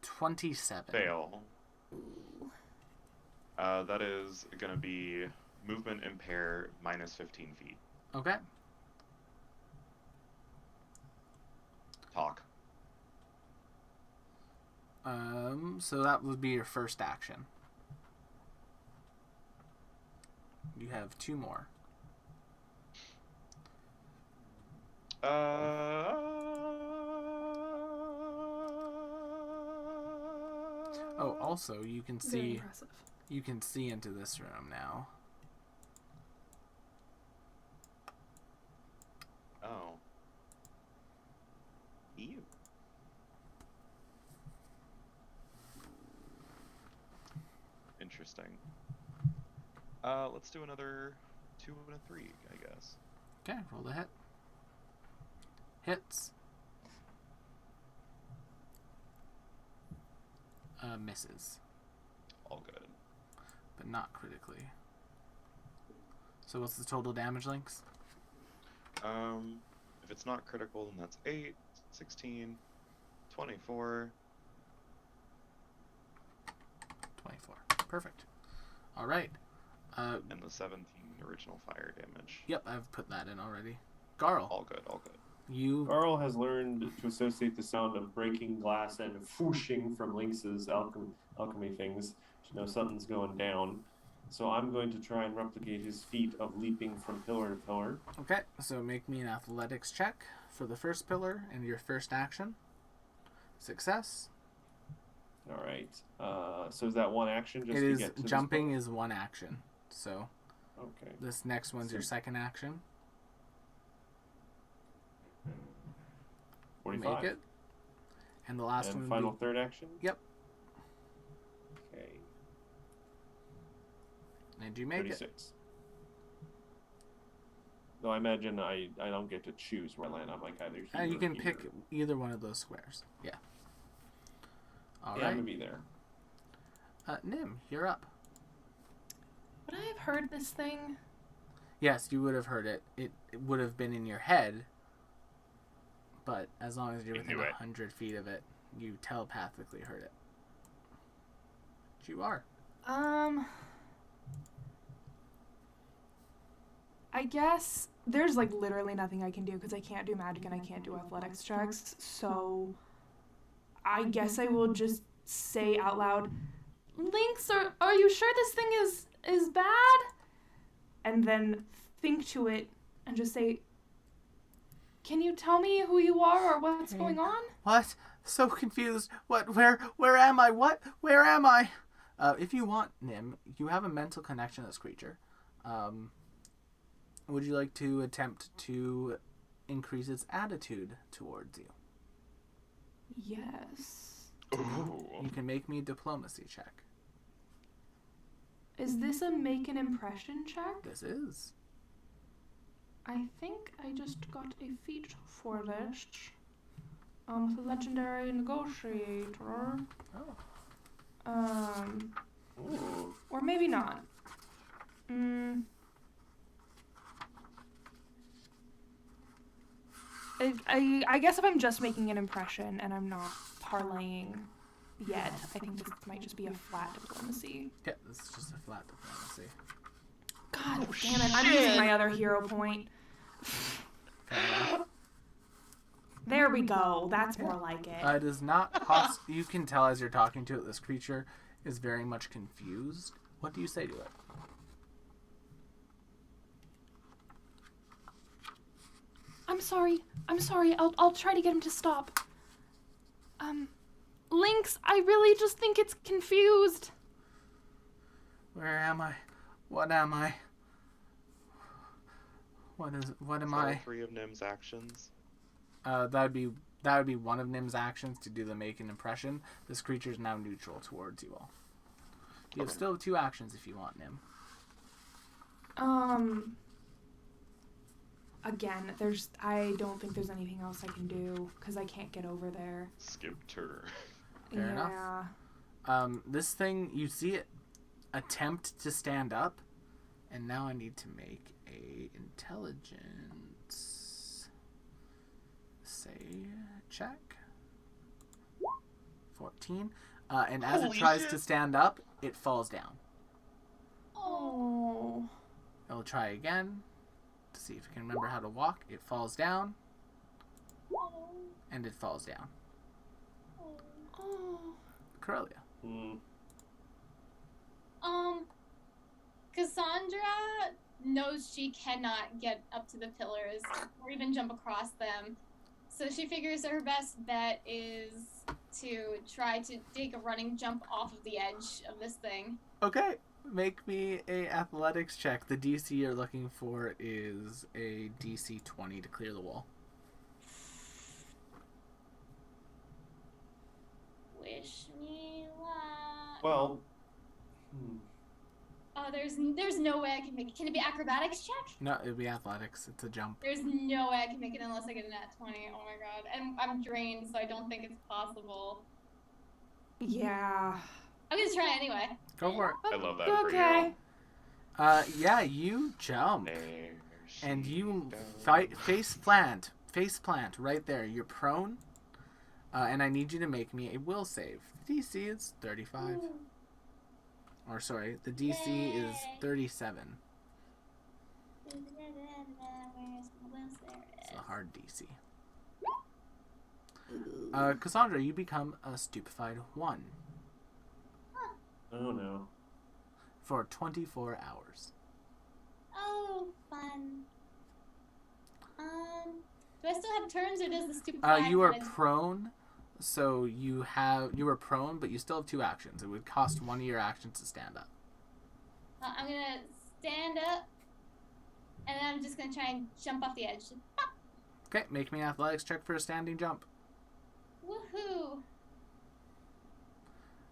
27. Fail. That is gonna be movement impair minus 15 feet. Okay. Talk. So that would be your first action. You have 2 more. Oh, also you can Very see impressive. you can see into this room now. Oh. Ew. Interesting. Let's do another 2 and a 3, I guess. Okay, roll the hit. Hits. Misses, All good. but not critically. So what's the total damage, Lynx? If it's not critical, then that's 8, 16, 24. 24. Perfect. All right. And the 17 original fire damage. Yep, I've put that in already. Garl. All good, all good. Garl has learned to associate the sound of breaking glass and whooshing from Lynx's alchemy things to know something's going down. So I'm going to try and replicate his feat of leaping from pillar to pillar. Okay, so make me an athletics check for the first pillar and your first action. Success. All right. So is that one action? Just It to is get to jumping is one action. So Okay. this next one's your second action. 45. Make it. And the last And one final would third action? Yep. Okay. be... And you make 36. Though I imagine I don't get to choose where I land. I'm like either it. here You or can here. pick either one of those squares. Yeah. All Yeah, I'm right. gonna be there. Nim, you're up. Would I have heard this thing? Yes, you would have heard it. It would have been in your head. But as long as you're You within knew it. 100 feet of it, you telepathically heard it. You are. I guess there's like literally nothing I can do because I can't do magic and I can't do athletics checks. So I guess I will just say out loud, Lynx, are you sure this thing is bad? And then think to it and just say, can you tell me who you are or what's going on? What? So confused. What? Where am I? What? Where am I? If you want, Nim, you have a mental connection to this creature. Would you like to attempt to increase its attitude towards you? Yes. Ooh. You can make me a diplomacy check. Is this a make an impression check? This is. I think I just got a feat for this. Legendary negotiator. Oh. Ooh. Or maybe not. I guess if I'm just making an impression and I'm not parlaying yet, I think this might just be a flat diplomacy. Yeah, this is just a flat diplomacy. God damn it, I'm using my other hero point. There we go. That's more like it. It is not you can tell as you're talking to it, this creature is very much confused. What do you say to it? I'm sorry. I'll try to get him to stop. Lynx, I really just think it's confused. Where am I? What am I? What am I? All three of Nim's actions. That would be one of Nim's actions to do the make an impression. This creature is now neutral towards you all. You have still 2 actions if you want, Nim. Again, I don't think there's anything else I can do because I can't get over there. Skip turn. Fair enough. This thing, you see it attempt to stand up, and now I need to make a intelligence check. 14. And as it Holy tries shit. to stand up, it falls down. Oh. It'll try again to see if it can remember how to walk. It falls down, and it falls down. Oh. Corellia. Cassandra knows she cannot get up to the pillars or even jump across them. So she figures her best bet is to try to take a running jump off of the edge of this thing. Okay, make me a athletics check. The DC you're looking for is a DC 20 to clear the wall. Wish me luck. Well, Oh, there's no way I can make it. Can it be acrobatics check? No, it'd be athletics. It's a jump. There's no way I can make it unless I get a nat 20. Oh my god. And I'm drained, so I don't think it's possible. Yeah. I'm gonna try anyway. Go for it. I love that Okay. Yeah, you jump. for you. And you fight face plant right there. You're prone. And I need you to make me a will save. DC is 35. Or sorry, the DC is 37. It's a hard DC. Cassandra, you become a stupefied 1. Oh no. For 24 hours. Oh, fun. Do I still have turns, or does the stupid You are prone, so you were prone, but you still have 2 actions. It would cost 1 of your actions to stand up. I'm gonna stand up, and then I'm just gonna try and jump off the edge. Pop! Okay, make me an athletics check for a standing jump. Woohoo!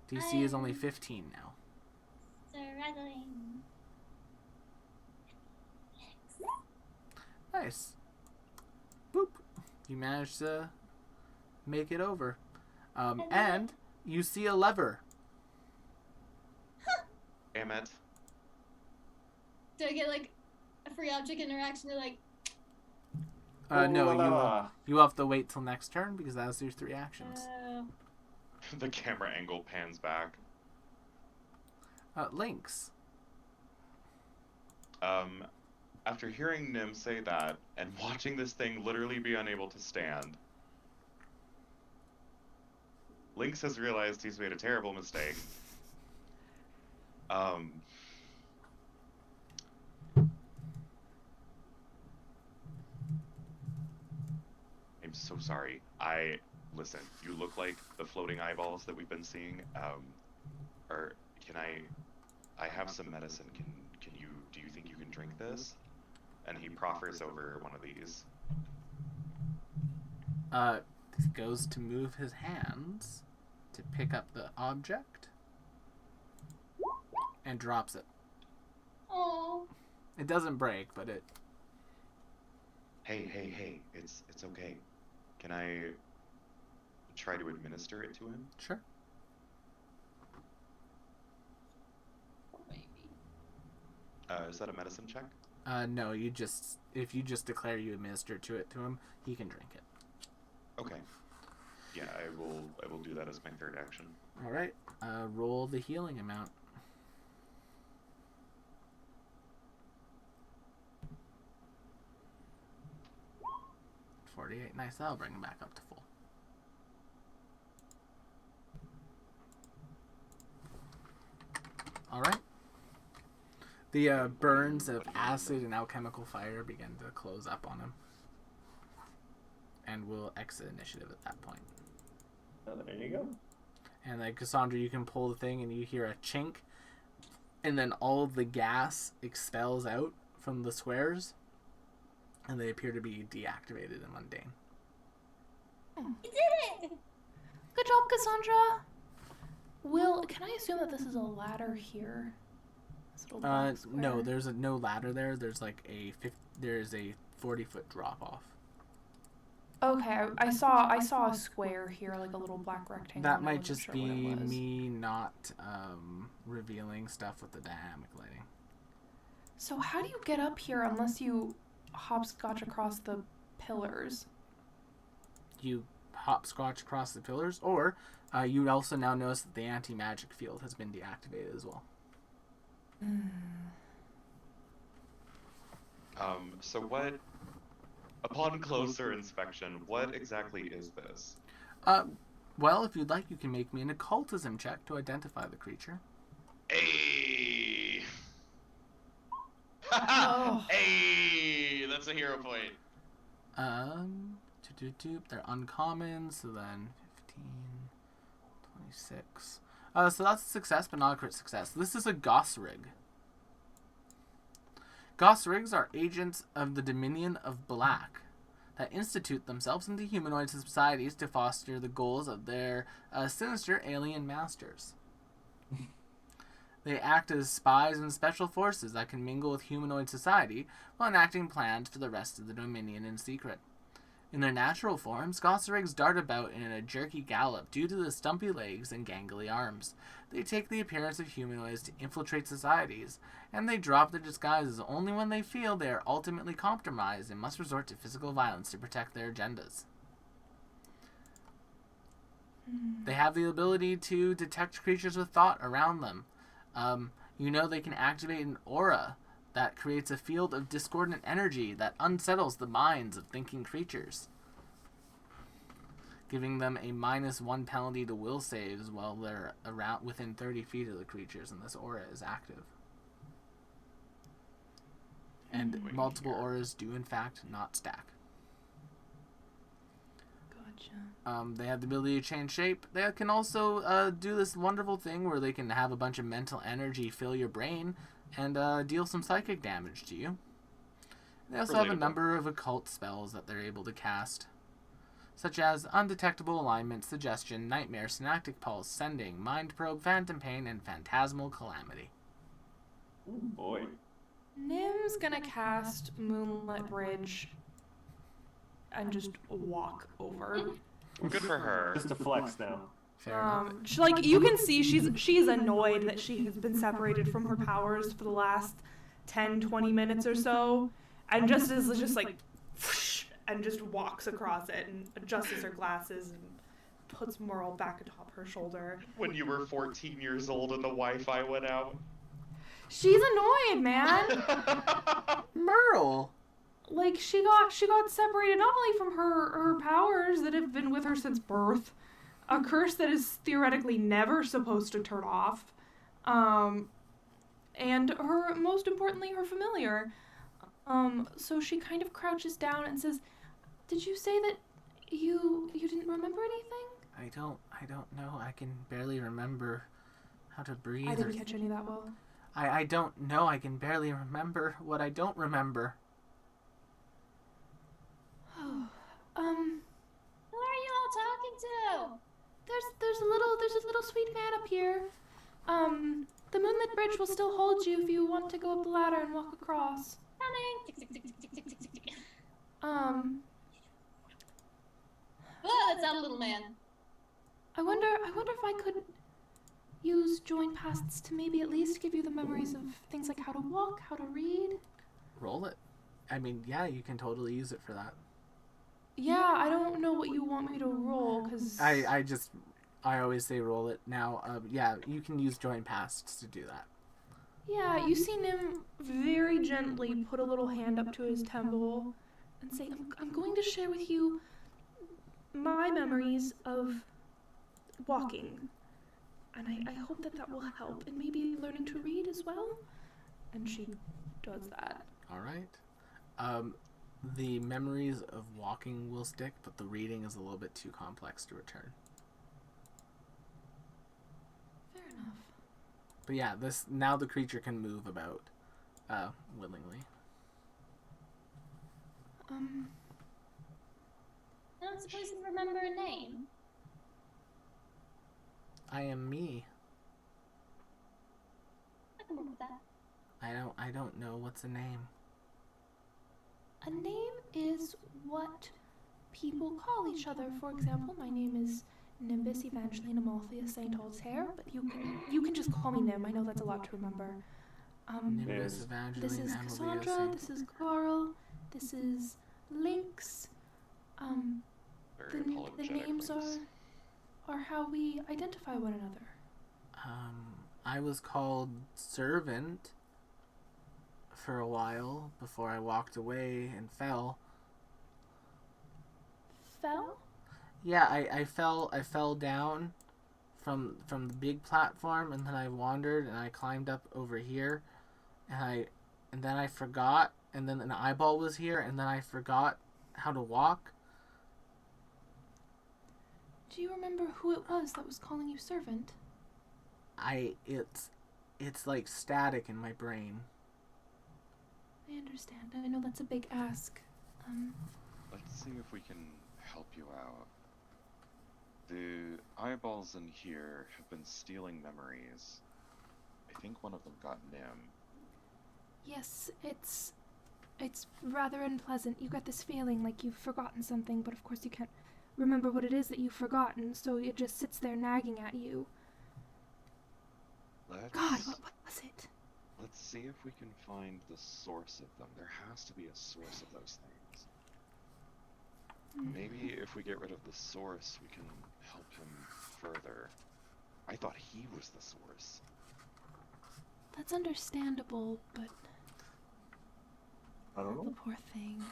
DC is only 15 now. Struggling. Nice. Boop. You managed to make it over. And you see a lever. Damn it. Do I get like a free object interaction to like? No, you have to wait till next turn because that's your 3 actions. The camera angle pans back. Lynx. After hearing Nim say that and watching this thing literally be unable to stand, Lynx has realized he's made a terrible mistake. I'm so sorry. Listen, you look like the floating eyeballs that we've been seeing. I have some medicine. Do you think you can drink this? And he proffers over one of these. Goes to move his hands to pick up the object and drops it. Oh. It doesn't break, but it. Hey! It's okay. Can I try to administer it to him? Sure. Is that a medicine check? No, if you just declare you administer it to him, he can drink it. Okay. Yeah, I will do that as my 3rd action. All right. Roll the healing amount. 48. Nice. That'll bring him back up to full. All right. The burns of acid and alchemical fire begin to close up on him. And we'll exit initiative at that point. Oh, there you go. And then Cassandra, you can pull the thing and you hear a chink. And then all of the gas expels out from the squares. And they appear to be deactivated and mundane. You did it! Good job, Cassandra. Will, can I assume that this is a ladder here? No, there's no ladder there. There's like there's a 40-foot drop off. Okay, I saw a square here, like a little black rectangle. That might just be me not revealing stuff with the dynamic lighting. So how do you get up here unless you hopscotch across the pillars? You hopscotch across the pillars, or you also now notice that the anti-magic field has been deactivated as well. So what, upon closer inspection, what exactly is this? Well, if you'd like, you can make me an occultism check to identify the creature. Hey! Oh. Hey! That's a hero point. They're uncommon, so then 15, 26. So that's a success, but not a crit success. This is a Gosrig. Gosrigs are agents of the Dominion of Black that institute themselves into humanoid societies to foster the goals of their sinister alien masters. They act as spies and special forces that can mingle with humanoid society while enacting plans for the rest of the Dominion in secret. In their natural forms, Gosrigs dart about in a jerky gallop due to the stumpy legs and gangly arms. They take the appearance of humanoids to infiltrate societies, and they drop their disguises only when they feel they are ultimately compromised and must resort to physical violence to protect their agendas. They have the ability to detect creatures with thought around them. You know they can activate an aura that creates a field of discordant energy that unsettles the minds of thinking creatures, giving them a -1 penalty to will saves while they're around within 30 feet of the creatures, and this aura is active. And multiple auras do, in fact, not stack. Gotcha. They have the ability to change shape. They can also do this wonderful thing where they can have a bunch of mental energy fill your brain and deal some psychic damage to you. They also have a number of occult spells that they're able to cast, such as Undetectable Alignment, Suggestion, Nightmare, Synaptic Pulse, Sending, Mind Probe, Phantom Pain, and Phantasmal Calamity. Oh boy. Nim's gonna cast Moonlit Bridge and just walk over. Good for her. Just a flex now. Fair enough. She, like, you can see she's annoyed that she has been separated from her powers for the last 10-20 minutes or so, and just is just like whoosh, and just walks across it and adjusts her glasses and puts Merle back atop her shoulder. When you were 14 years old and the Wi-Fi went out. She's annoyed, man. Merle! Like, she got separated not only from her powers that have been with her since birth, a curse that is theoretically never supposed to turn off, and her, most importantly, her familiar. So she kind of crouches down and says, "Did you say that you didn't remember anything?" I don't know. I can barely remember how to breathe. I didn't catch any of that well. I don't know. I can barely remember what I don't remember. Who are you all talking to? There's a little sweet man up here. The Moonlit Bridge will still hold you if you want to go up the ladder and walk across. Oh, that's that little man. I wonder if I could use join pasts to maybe at least give you the memories of things like how to walk, how to read. Roll it. I mean, yeah, you can totally use it for that. Yeah, I don't know what you want me to roll, because... I always say roll it. Now, yeah, you can use join pasts to do that. Yeah, you see Nim very gently put a little hand up to his temple and say, I'm going to share with you my memories of walking. And I hope that will help, and maybe learning to read as well. And she does that. All right. The memories of walking will stick, but the reading is a little bit too complex to return. Fair enough. But yeah, now the creature can move about willingly. I don't suppose you remember a name. I am me. I can work with that. I don't know what's a name. A name is what people call each other. For example, my name is Nimbus Evangeline Amalthea St. Altair, but you can just call me Nim. I know that's a lot to remember. Nimbus Evangeline This is Amalthea Cassandra, Saint. this is Garl, this is Lynx. Very The apologetic, names please. are how we identify one another. I was called Servant for a while before I walked away and fell. Fell? Yeah, I fell down from the big platform, and then I wandered and I climbed up over here, and then I forgot, and then an eyeball was here, and then I forgot how to walk. Do you remember who it was that was calling you servant? It's like static in my brain. I understand. I know that's a big ask. Let's see if we can help you out. The eyeballs in here have been stealing memories. I think one of them got Nim. Yes, it's rather unpleasant. You get this feeling like you've forgotten something, but of course you can't remember what it is that you've forgotten, so it just sits there nagging at you. God, what was it? Let's see if we can find the source of them. There has to be a source of those things. Maybe if we get rid of the source, we can help him further. I thought he was the source. That's understandable, but I don't the know. poor thing.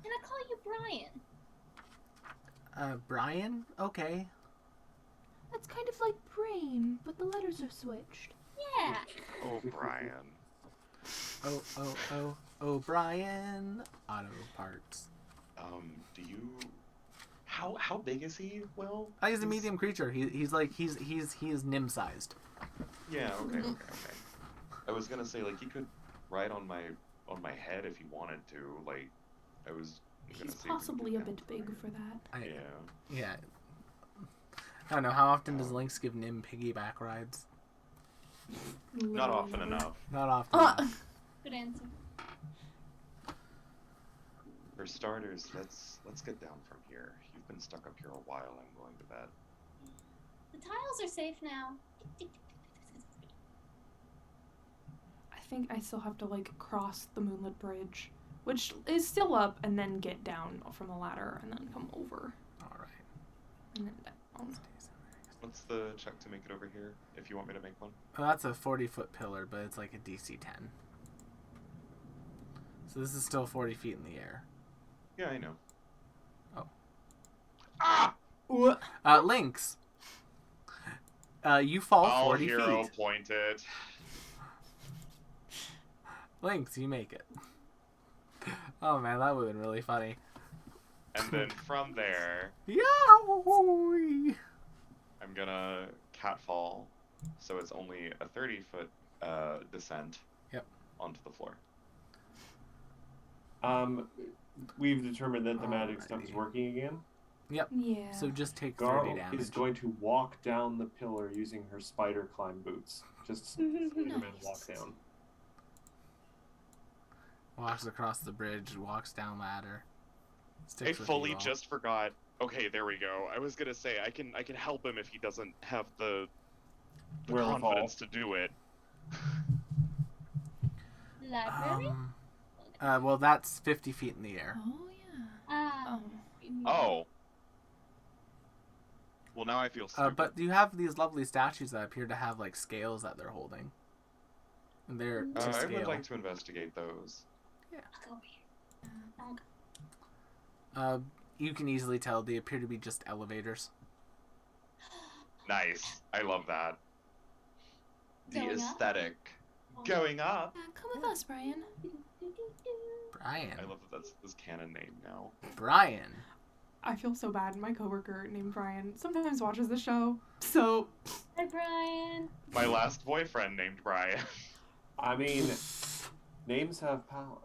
Can I call you Brian? Brian? Okay. That's kind of like brain, but the letters are switched. Yeah. Oh, Brian. Oh, Brian. Auto parts. Do you... How big is he, Will? He's a medium creature. He is Nim sized. Yeah, okay. I was gonna say, like, he could ride on my head if he wanted to. Like, I was gonna He's say... possibly a bit big for that. Yeah. I don't know, how often does Lynx give Nim piggyback rides? Not often enough. Not often enough. Good answer. For starters, let's get down from here. You've been stuck up here a while. I'm going to bed. The tiles are safe now. I think I still have to, like, cross the Moonlit Bridge, which is still up, and then get down from the ladder, and then come over, Alright. and then down. What's the check to make it over here? If you want me to make one. Well, that's a 40-foot pillar, but it's like a DC 10. So this is still 40 feet in the air. Yeah, I know. Oh. Ah! Lynx. You fall 40 hero feet. pointed. Lynx, you make it. Oh man, that would have been really funny. And then from there, Yowie! I'm gonna catfall, so it's only a 30-foot descent. Yep. Onto the floor. We've determined that the magic stuff is Alrighty. working again. Yep. Yeah. So just take 30 Garl damage. is going to walk down the pillar using her spider climb boots. Just Spider-Man walk down. Walks across the bridge, walks down ladder. I Sticks with fully you all. just forgot. Okay, there we go. I was gonna say I can help him if he doesn't have the Wherewithal. confidence to do it. Library? Well, that's 50 feet in the air. Oh, yeah. Oh. Well, now I feel stupid. But you have these lovely statues that appear to have like scales that they're holding. And they're to I scale. would like to investigate those. I'll go over here. You can easily tell they appear to be just elevators. Nice. I love that. The Going up? aesthetic. Going up. Come with us, Brian. Brian. I love that that's his canon name now. Brian. I feel so bad. My coworker named Brian sometimes watches the show, so... Hi, Brian. My last boyfriend named Brian. I mean, names have power.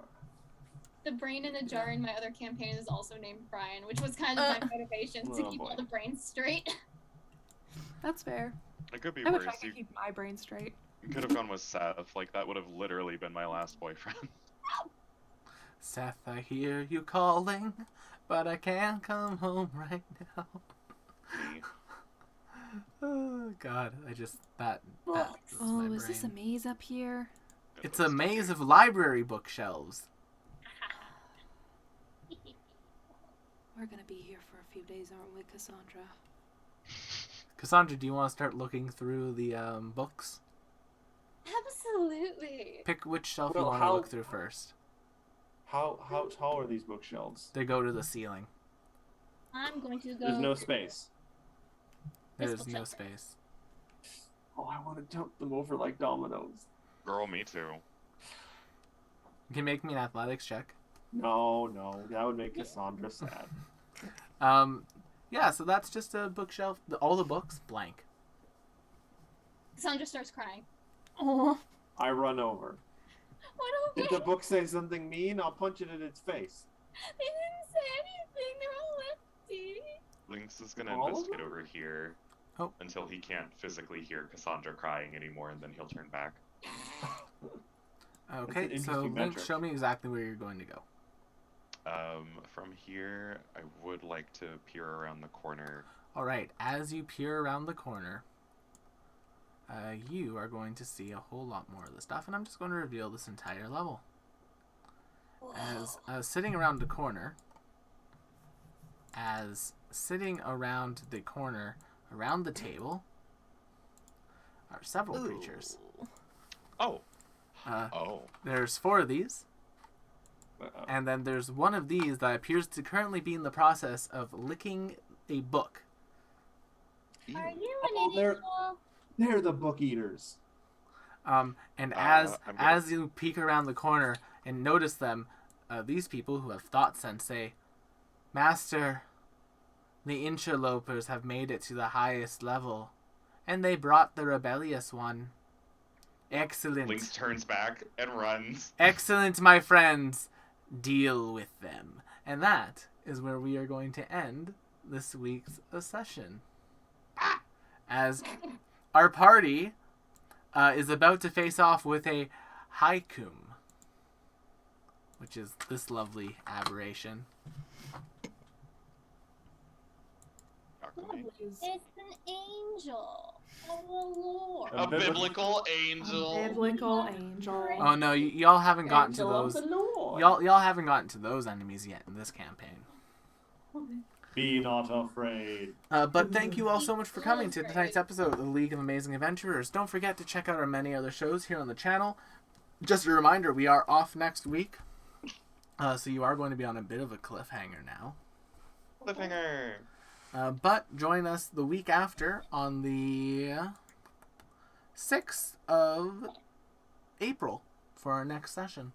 The brain in a jar in my other campaign is also named Brian, which was kind of my motivation to Oh, keep boy. all the brains straight. That's fair. It could be I would try worse. to keep my brain straight. You could have gone with Seth. Like that would have literally been my last boyfriend. Seth, I hear you calling, but I can't come home right now. Me. Oh God, I just that. Well, that was my is this a brain. maze up here? It's a maze of library bookshelves. We're gonna be here for a few days, aren't we, Cassandra? Cassandra, do you want to start looking through the books? Absolutely. Pick which shelf Well, you want to how- look through first. How tall are these bookshelves? They go to the ceiling. I'm going to go. There's no space. There's This no bookshelf. space. Oh, I want to dump them over like dominoes. Girl, me too. You can make me an athletics check. No, that would make Cassandra sad. Yeah, so that's just a bookshelf. All the books, blank. Sandra starts crying. Oh, I run over. What Did okay? the book say something mean? I'll punch it in its face. They didn't say anything. They're all empty. Lynx is gonna All of investigate them? over here Oh. until he can't physically hear Cassandra crying anymore, and then he'll turn back. Okay, an so interesting Link, metric. show me exactly where you're going to go. From here, I would like to peer around the corner. All right, as you peer around the corner, you are going to see a whole lot more of the stuff, and I'm just going to reveal this entire level. As sitting around the corner, around the table, are several creatures. Oh, There's 4 of these. Uh-oh. And then there's one of these that appears to currently be in the process of licking a book. Are you an Oh, angel? They're the book eaters. And I'm as gonna- you peek around the corner and notice them, these people who have thought sense say, Master, the interlopers have made it to the highest level, and they brought the rebellious one. Excellent. Lynx turns back and runs. Excellent, my friends. Deal with them. And that is where we are going to end this week's session. As our party is about to face off with a Haikum, which is this lovely aberration. It's an angel of the Lord. A biblical angel. Biblical angel. Oh no, y'all haven't gotten to Angel of those. the Lord. Y'all haven't gotten to those enemies yet in this campaign. Be not afraid. But thank you all so much for coming to tonight's episode of the League of Amazing Adventurers. Don't forget to check out our many other shows here on the channel. Just a reminder, we are off next week. So you are going to be on a bit of a cliffhanger now. Cliffhanger. But join us the week after on the 6th of April for our next session.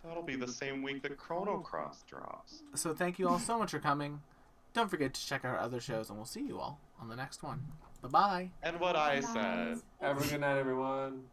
That'll be the same week that Chrono Cross drops. So thank you all so much for coming. Don't forget to check out our other shows, and we'll see you all on the next one. Bye-bye. And what I said. Have a good night, everyone.